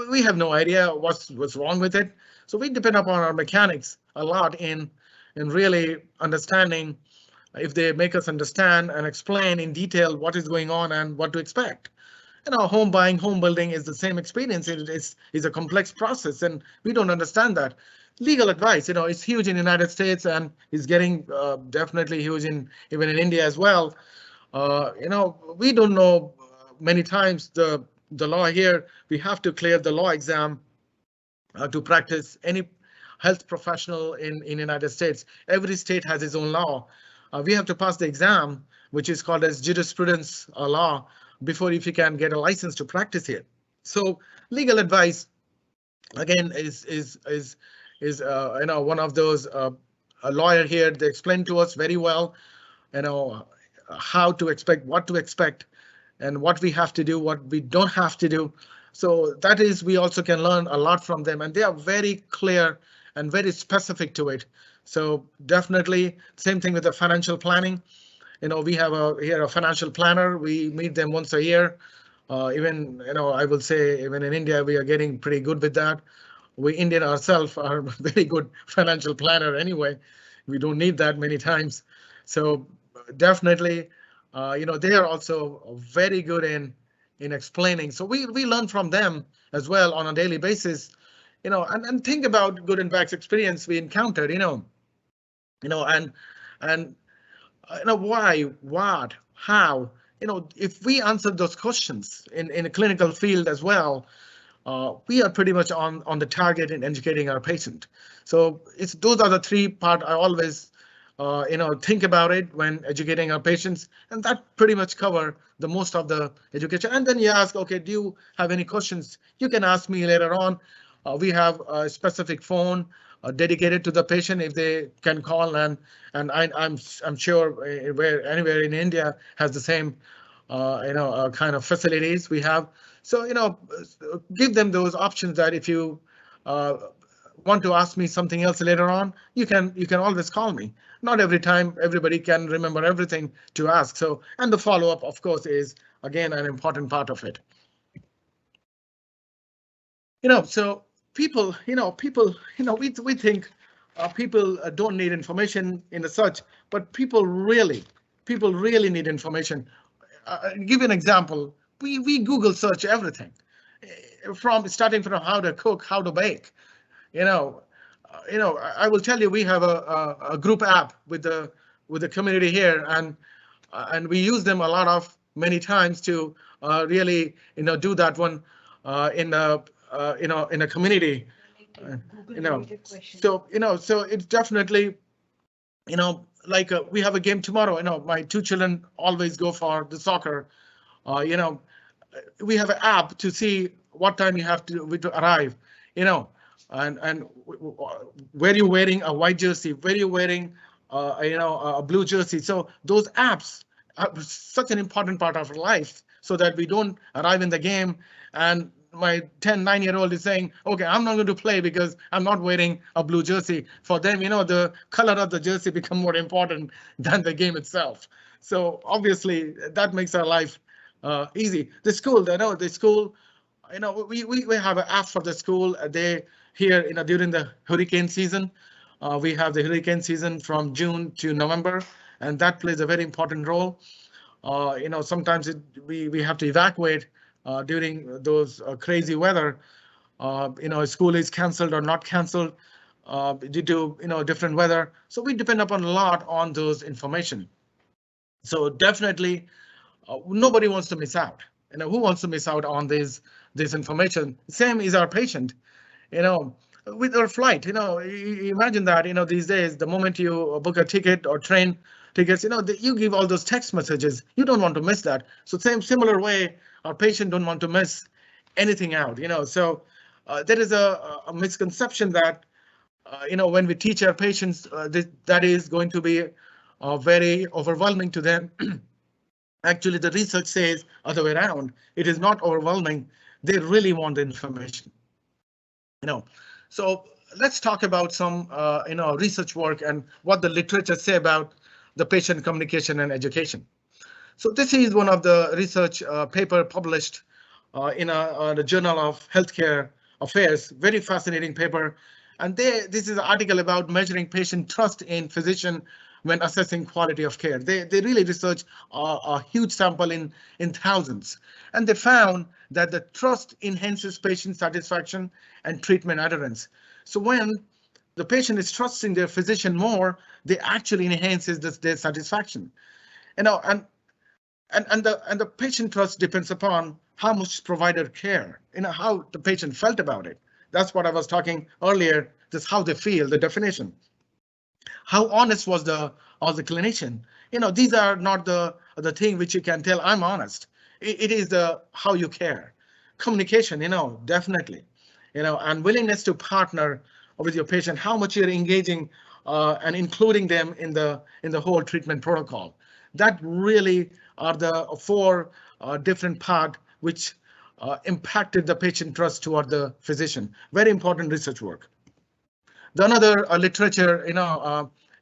We have no idea what's wrong with it. So we depend upon our mechanics a lot in really understanding, if they make us understand and explain in detail what is going on and what to expect. Home buying, home building is the same experience. It is a complex process, and we don't understand that. Legal advice, it's huge in the United States, and is getting definitely huge even in India as well. We don't know many times the law here. We have to clear the law exam to practice any health professional in United States. Every state has its own law. We have to pass the exam, which is called as jurisprudence law, before if you can get a license to practice here. So legal advice, again, is one of those, a lawyer here, they explain to us very well, how to expect, what to expect, and what we have to do, what we don't have to do. So that is, we also can learn a lot from them, and they are very clear and very specific to it. So definitely same thing with the financial planning. We have here a financial planner. We meet them once a year. Even, I will say even in India, we are getting pretty good with that. We Indian ourselves are very good financial planner anyway. We don't need that many times. So definitely, they are also very good in explaining. So we learn from them as well on a daily basis, and think about good and bad experience we encountered, and why, what, how, if we answer those questions in a clinical field as well, we are pretty much on the target in educating our patient. So those are the three parts I always think about it when educating our patients, and that pretty much cover the most of the education. And then you ask, okay, do you have any questions? You can ask me later on. We have a specific phone dedicated to the patient if they can call, and I'm sure anywhere in India has the same kind of facilities we have. So give them those options that if you want to ask me something else later on, you can always call me. Not every time everybody can remember everything to ask. So, and the follow-up, of course, is again an important part of it. So people, we think people don't need information in a such, but people really need information. Give you an example. We Google search everything, from starting from how to cook, how to bake. You know, I will tell you, we have a group app with the community here, and we use them a lot of many times to really do that one in a in a community. You know, so it's definitely, like we have a game tomorrow. My two children always go for the soccer. uh, you know we have an app to see what time you have to arrive, and where you're wearing a white jersey, where you're wearing a blue jersey. So those apps are such an important part of our life, so that we don't arrive in the game and my 9-year-old is saying, okay, I'm not going to play because I'm not wearing a blue jersey. For them, the color of the jersey become more important than the game itself. So obviously that makes our life easy. The school, we have an app for the school. They here, during the hurricane season, we have the hurricane season from June to November, and that plays a very important role. Sometimes we have to evacuate during those crazy weather. School is cancelled or not cancelled due to different weather. So we depend upon a lot on those information. So definitely, nobody wants to miss out. Who wants to miss out on this information? Same is our patient. With our flight. You imagine that. These days, the moment you book a ticket or train tickets, you give all those text messages. You don't want to miss that. So similar way, our patient don't want to miss anything out. So there is a misconception that when we teach our patients, that is going to be very overwhelming to them. Actually, the research says other way around. It is not overwhelming. They really want the information. So let's talk about some research work and what the literature say about the patient communication and education. So this is one of the research paper published in the Journal of Healthcare Affairs. Very fascinating paper. And this is an article about measuring patient trust in physician when assessing quality of care. They really researched a huge sample in thousands, and they found that the trust enhances patient satisfaction and treatment adherence. So when the patient is trusting their physician more, they actually enhances their satisfaction. And the patient trust depends upon how much provider care, how the patient felt about it. That's what I was talking earlier. This how they feel, the definition. How honest was the clinician? These are not the thing which you can tell I'm honest. It is the how you care. Communication, definitely. And willingness to partner with your patient, how much you're engaging and including them in the whole treatment protocol. That really are the four different parts which impacted the patient trust toward the physician. Very important research work. The another literature,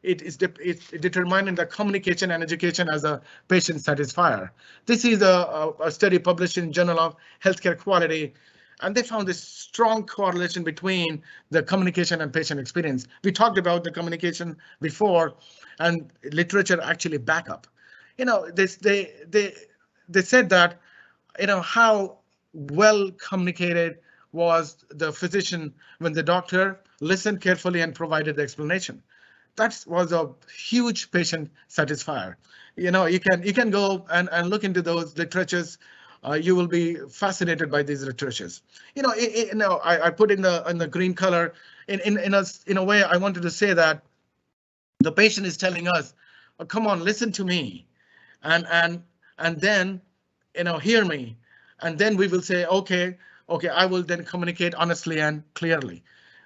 it determining the communication and education as a patient satisfier. This is a study published in Journal of Healthcare Quality, and they found this strong correlation between the communication and patient experience. We talked about the communication before, and literature actually back up. They said that how well communicated was the physician when the doctor listened carefully and provided the explanation. That was a huge patient satisfier. You can go and look into those literatures. You will be fascinated by these literatures. I put in the green color in a way. I wanted to say that the patient is telling us, oh, come on, listen to me, and then hear me, and then we will say, okay, I will then communicate honestly and clearly.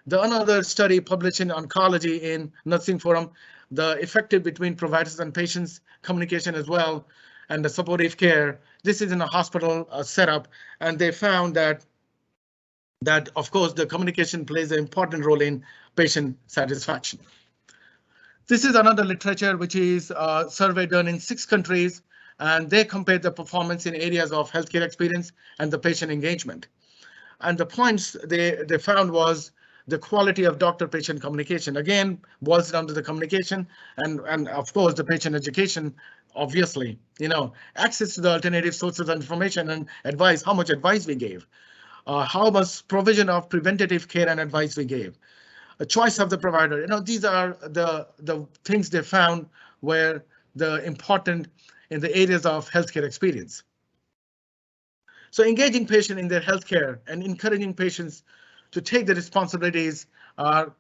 The another study published in Oncology in Nursing Forum, the effective between providers and patients communication as well, and the supportive care. This is in a hospital setup, and they found that of course the communication plays an important role in patient satisfaction. This is another literature which is a survey done in 6 countries, and they compared the performance in areas of healthcare experience and the patient engagement. And the points they found was the quality of doctor-patient communication. Again, boils down to the communication and of course the patient education. Obviously, access to the alternative sources of information and advice, how much advice we gave, how much provision of preventative care and advice we gave, a choice of the provider. These are the things they found were the important in the areas of healthcare experience. So engaging patients in their healthcare and encouraging patients to take the responsibilities are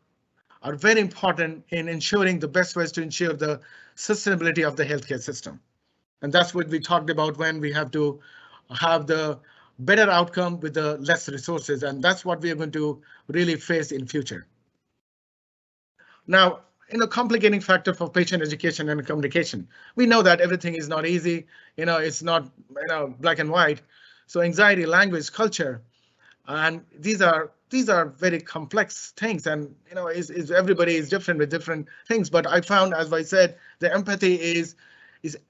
very important in ensuring the best ways to ensure the sustainability of the healthcare system. And that's what we talked about when we have to have the better outcome with the less resources. And that's what we are going to really face in future. Now, complicating factor for patient education and communication. We know that everything is not easy. It's not black and white. So anxiety, language, culture, and these are very complex things. And everybody is different with different things. But I found, as I said, the empathy is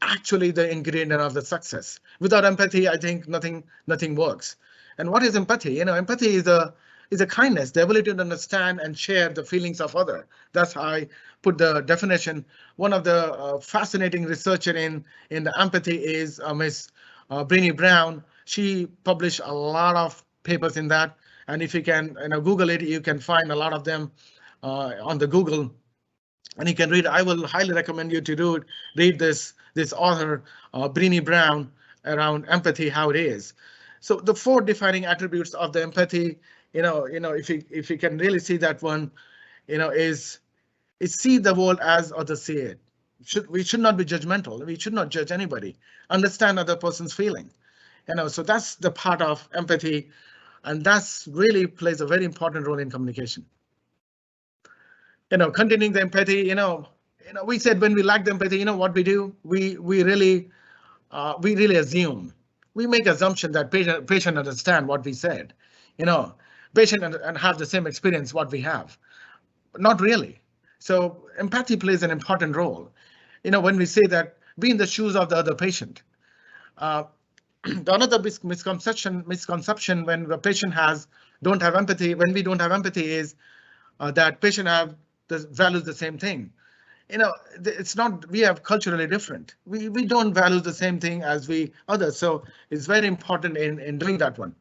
actually the ingredient of the success. Without empathy, I think nothing works. And what is empathy? Empathy is a kindness, the ability to understand and share the feelings of other. That's how I put the definition. One of the fascinating researcher in the empathy is Miss Brené Brown. She published a lot of papers in that, and if you can Google it, you can find a lot of them on the Google, and you can read. I will highly recommend you to read this author Brené Brown around empathy, how it is. So the 4 defining attributes of the empathy, if you can really see that one, is see the world as others see it. We should not be judgmental. We should not judge anybody. Understand other person's feeling. So that's the part of empathy, and that's really plays a very important role in communication. Continuing the empathy, we said when we lack the empathy, what we do, we really assume. We make assumption that patient understand what we said, patient and have the same experience what we have. Not really. So empathy plays an important role. When we say that, be in the shoes of the other patient. The another misconception when the patient don't have empathy, when we don't have empathy, is that patient values the same thing. It's not, we have culturally different. We don't value the same thing as others. So it's very important in doing that one.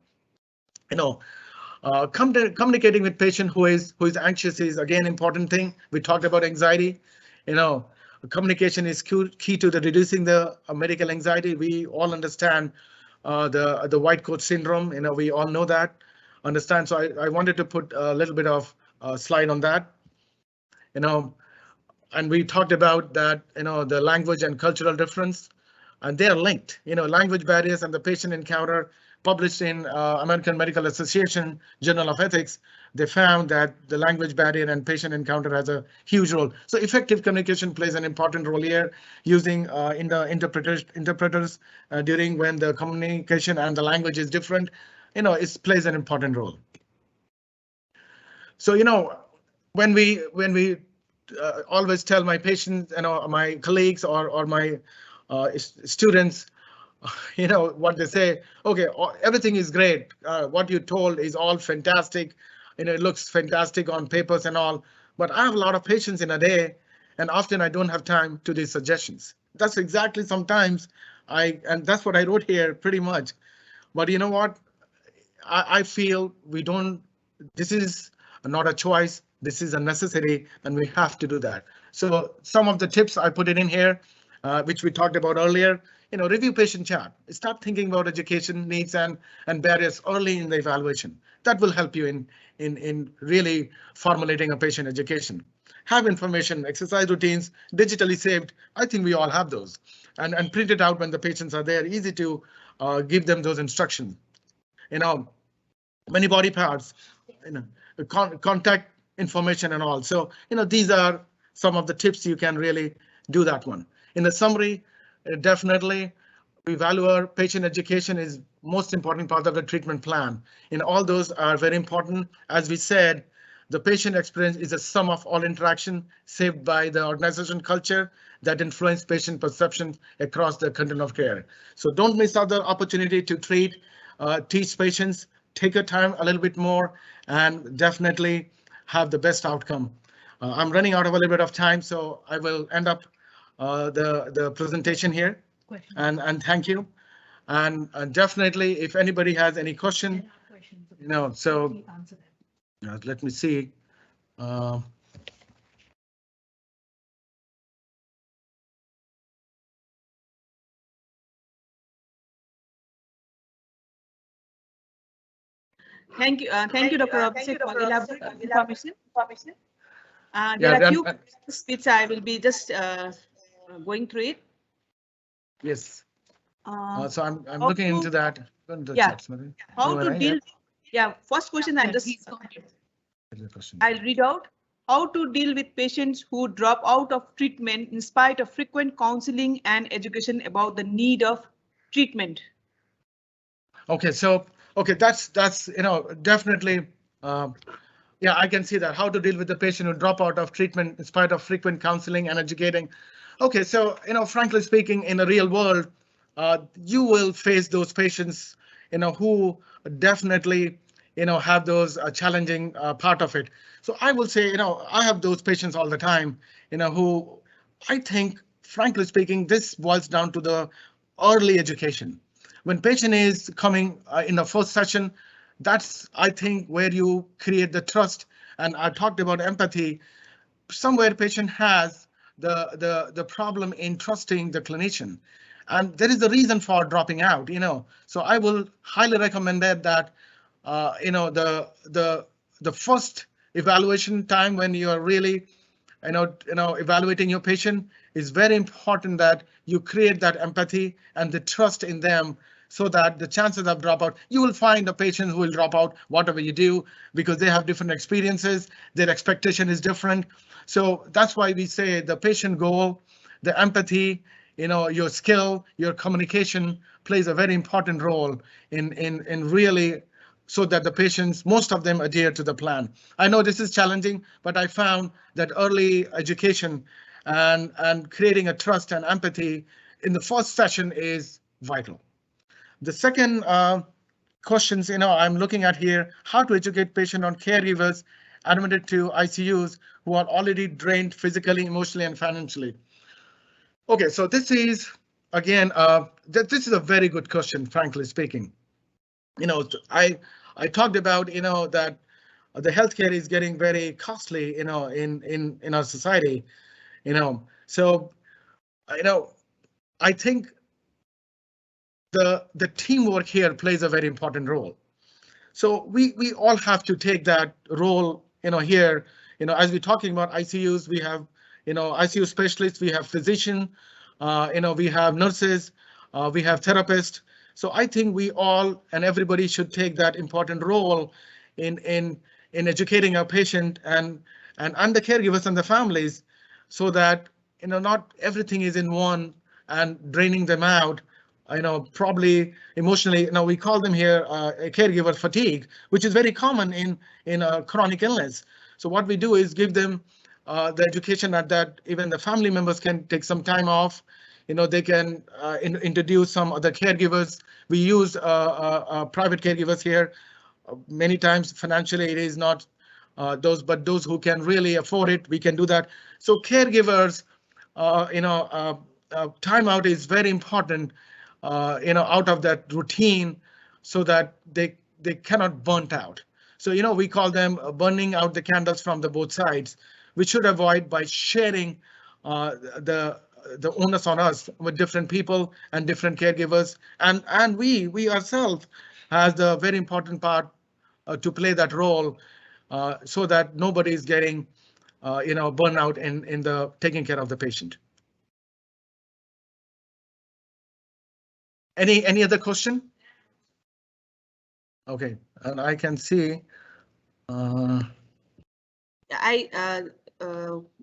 Communicating with patient who is anxious is again important thing. We talked about anxiety. Communication is key to the reducing the medical anxiety. We all understand the white coat syndrome. We all know that. Understand. So I wanted to put a little bit of slide on that. And we talked about that. The language and cultural difference, and they are linked. Language barriers and the patient encounter. Published in American Medical Association Journal of Ethics, they found that the language barrier and patient encounter has a huge role. So effective communication plays an important role here, using in the interpreters during when the communication and the language is different. It plays an important role. So when we always tell my patients, my colleagues or my students, what they say, okay, everything is great. What you told is all fantastic. It looks fantastic on papers and all, but I have a lot of patients in a day, and often I don't have time to these suggestions. That's exactly sometimes and that's what I wrote here pretty much. But you know what? I feel this is not a choice. This is a necessity, and we have to do that. So some of the tips I put it in here, which we talked about earlier. Review patient chart. Start thinking about education needs and barriers early in the evaluation. That will help you in really formulating a patient education. Have information, exercise routines, digitally saved. I think we all have those, and print it out when the patients are there. Easy to give them those instructions. Many body parts, contact information and all. So these are some of the tips you can really do that one. In the summary. Definitely, we value our patient education is most important part of the treatment plan. All those are very important. As we said, the patient experience is a sum of all interaction shaped by the organization culture that influence patient perception across the continuum of care. So don't miss out the opportunity to teach patients. Take your time a little bit more, and definitely have the best outcome. I'm running out of a little bit of time, so I will end up the presentation here. And thank you. And definitely, if anybody has any question, so let me see. Thank you, Dr. Abhishek, for elaborate information. There Yeah, are few questions which I will be just going through it. Yes. So I'm how looking to- into that. Yeah. How to deal? Yeah. First question, I'm just. I'll read out. How to deal with patients who drop out of treatment in spite of frequent counseling and education about the need of treatment. Okay, so that's definitely. Yeah, I can see that. How to deal with the patient who drop out of treatment in spite of frequent counseling and educating. Okay, so frankly speaking, in the real world, you will face those patients, who definitely, have those challenging part of it. So I will say, I have those patients all the time, who I think, frankly speaking, this boils down to the early education. When patient is coming in the first session, that's, I think, where you create the trust. And I talked about empathy. Somewhere patient has the problem in trusting the clinician, and there is a reason for dropping out. So I will highly recommend that the first evaluation time when you are really evaluating your patient is very important, that you create that empathy and the trust in them, so that the chances of dropout, you will find a patient who will drop out whatever you do, because they have different experiences, their expectation is different. So that's why we say the patient goal, the empathy, your skill, your communication plays a very important role in really, so that the patients, most of them, adhere to the plan. I know this is challenging, but I found that early education and creating a trust and empathy in the first session is vital. The second questions, I'm looking at here, how to educate patient on caregivers admitted to ICUs who are already drained physically, emotionally, and financially. Okay, so this is, again, this is a very good question, frankly speaking. I talked about, that the healthcare is getting very costly, in our society, so, I think the teamwork here plays a very important role. So we all have to take that role, here, as we're talking about ICUs, we have, ICU specialists, we have physician, we have nurses, we have therapists. So I think we all and everybody should take that important role in educating our patient and the caregivers and the families, so that, not everything is in one and draining them out, probably emotionally. We call them here caregiver fatigue, which is very common in chronic illness. So what we do is give them the education that even the family members can take some time off. They can introduce some other caregivers. We use private caregivers here. Many times financially it is not but those who can really afford it, we can do that. So caregivers, timeout is very important, out of that routine, so that they cannot burnt out. So, we call them burning out the candles from the both sides. We should avoid by sharing the onus on us with different people and different caregivers, and we ourselves has the very important part to play that role, so that nobody is getting burnout in the taking care of the patient. Any other question? Okay, and I can see.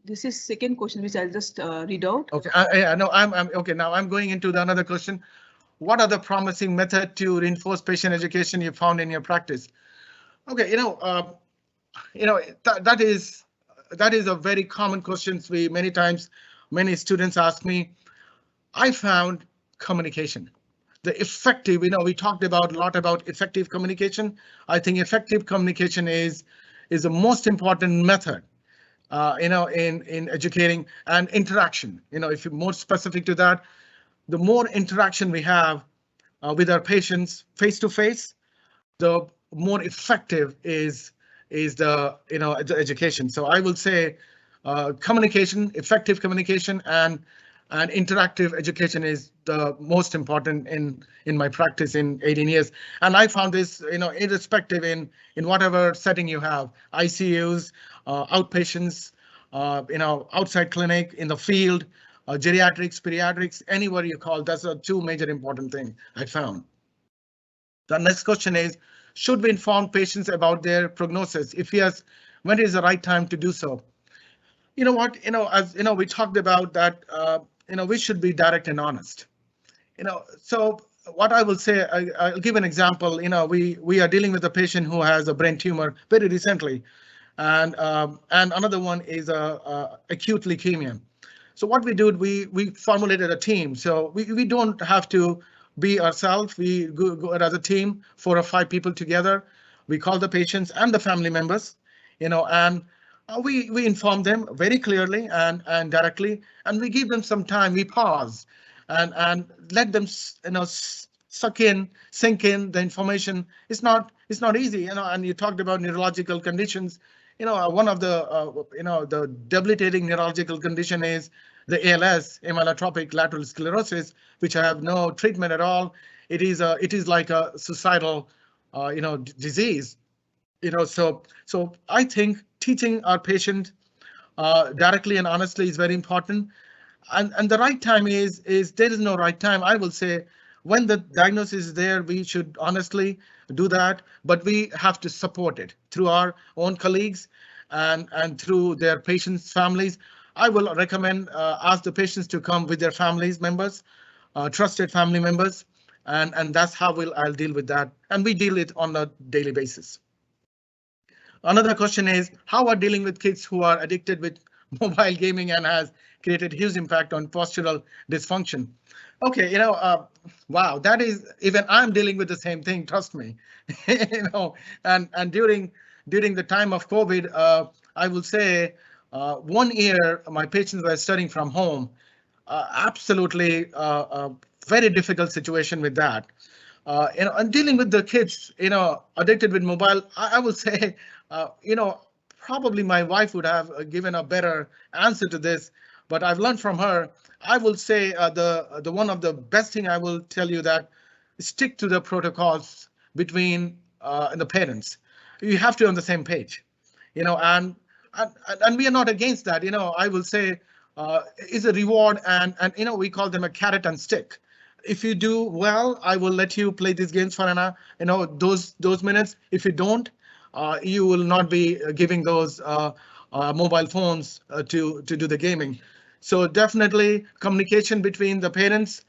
This is second question, which I'll just read out. Okay, no, I'm okay. Now I'm going into the another question. What are the promising method to reinforce patient education you found in your practice? Okay, that is a very common question. Many students ask me. I found communication, the effective. We talked about a lot about effective communication. I think effective communication is is the most important method, in educating and interaction. If you're more specific to that, the more interaction we have with our patients face to face, the more effective is the education. So I will say communication, effective communication, and interactive education is the most important in my practice in 18 years. And I found this, irrespective in whatever setting you have, ICUs, outpatients, outside clinic, in the field, geriatrics, pediatrics, anywhere you call. That's the two major important things I found. The next question is, should we inform patients about their prognosis? If yes, when is the right time to do so? You know what, as we talked about that, we should be direct and honest. So what I will say, I'll give an example. We are dealing with a patient who has a brain tumor very recently, and another one is a acute leukemia. So what we did, we formulated a team. So we don't have to be ourselves. We go as a team, 4 or 5 people together. We call the patients and the family members, and we inform them very clearly and directly, and we give them some time. We pause and let them, sink in the information. It's not easy, and you talked about neurological conditions. One of the the debilitating neurological condition is the ALS, amyotrophic lateral sclerosis, which have no treatment at all. It is like a suicidal disease. So I think teaching our patient directly and honestly is very important. And the right time is there is no right time. I will say when the diagnosis is there, we should honestly do that, but we have to support it through our own colleagues and through their patients' families. I will recommend ask the patients to come with their families members, trusted family members, and that's how I'll deal with that. And we deal it on a daily basis. Another question is, how are dealing with kids who are addicted with mobile gaming and has created huge impact on postural dysfunction? Okay, wow, that is, even I'm dealing with the same thing, trust me. And during the time of COVID, I will say 1 year my patients were studying from home. Absolutely very difficult situation with that. And dealing with the kids, addicted with mobile, I will say, probably my wife would have given a better answer to this, but I've learned from her. I will say the one of the best thing I will tell you that stick to the protocols between the parents. You have to be on the same page, and we are not against that. I will say is a reward, and we call them a carrot and stick. If you do well, I will let you play these games for those minutes. If you don't, you will not be giving those mobile phones to do the gaming. So definitely communication between the parents,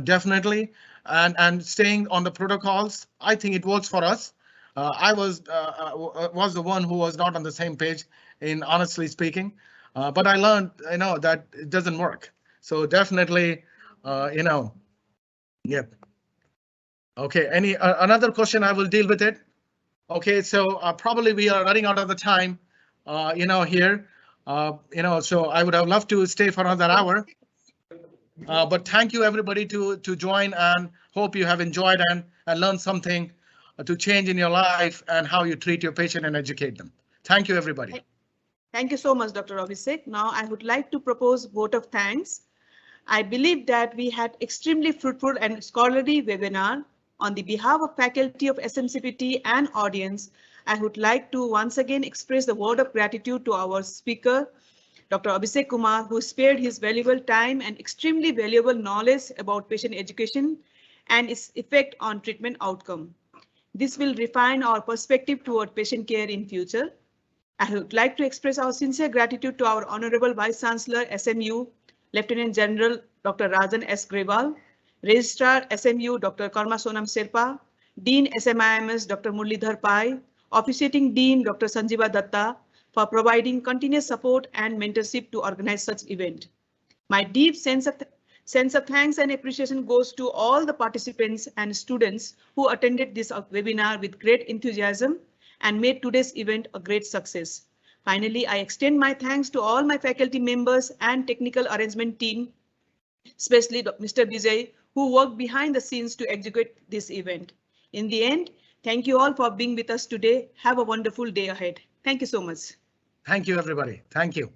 definitely, and staying on the protocols. I think it works for us. I was the one who was not on the same page, in honestly speaking, but I learned that it doesn't work. So definitely, Yep. Okay. Any another question? I will deal with it. Okay. So probably we are running out of the time. Here. So I would have loved to stay for another hour. But thank you everybody to join, and hope you have enjoyed and learned something to change in your life and how you treat your patient and educate them. Thank you everybody. Thank you so much, Dr. Abhishek. Now I would like to propose vote of thanks. I believe that we had extremely fruitful and scholarly webinar. On the behalf of faculty of SMCPT and audience, I would like to once again express the word of gratitude to our speaker, Dr. Abhishek Kumar, who spared his valuable time and extremely valuable knowledge about patient education and its effect on treatment outcome. This will refine our perspective toward patient care in future. I would like to express our sincere gratitude to our Honorable Vice Chancellor, SMU, Lieutenant General Dr. Rajan S. Grewal, Registrar SMU Dr. Karma Sonam Sherpa, Dean SMIMS Dr. Murlidhar Pai, Officiating Dean Dr. Sanjeeva Datta, for providing continuous support and mentorship to organize such event. My deep sense of thanks and appreciation goes to all the participants and students who attended this webinar with great enthusiasm and made today's event a great success. Finally, I extend my thanks to all my faculty members and technical arrangement team, especially Mr. Vijay, who worked behind the scenes to execute this event. In the end, thank you all for being with us today. Have a wonderful day ahead. Thank you so much. Thank you, everybody. Thank you.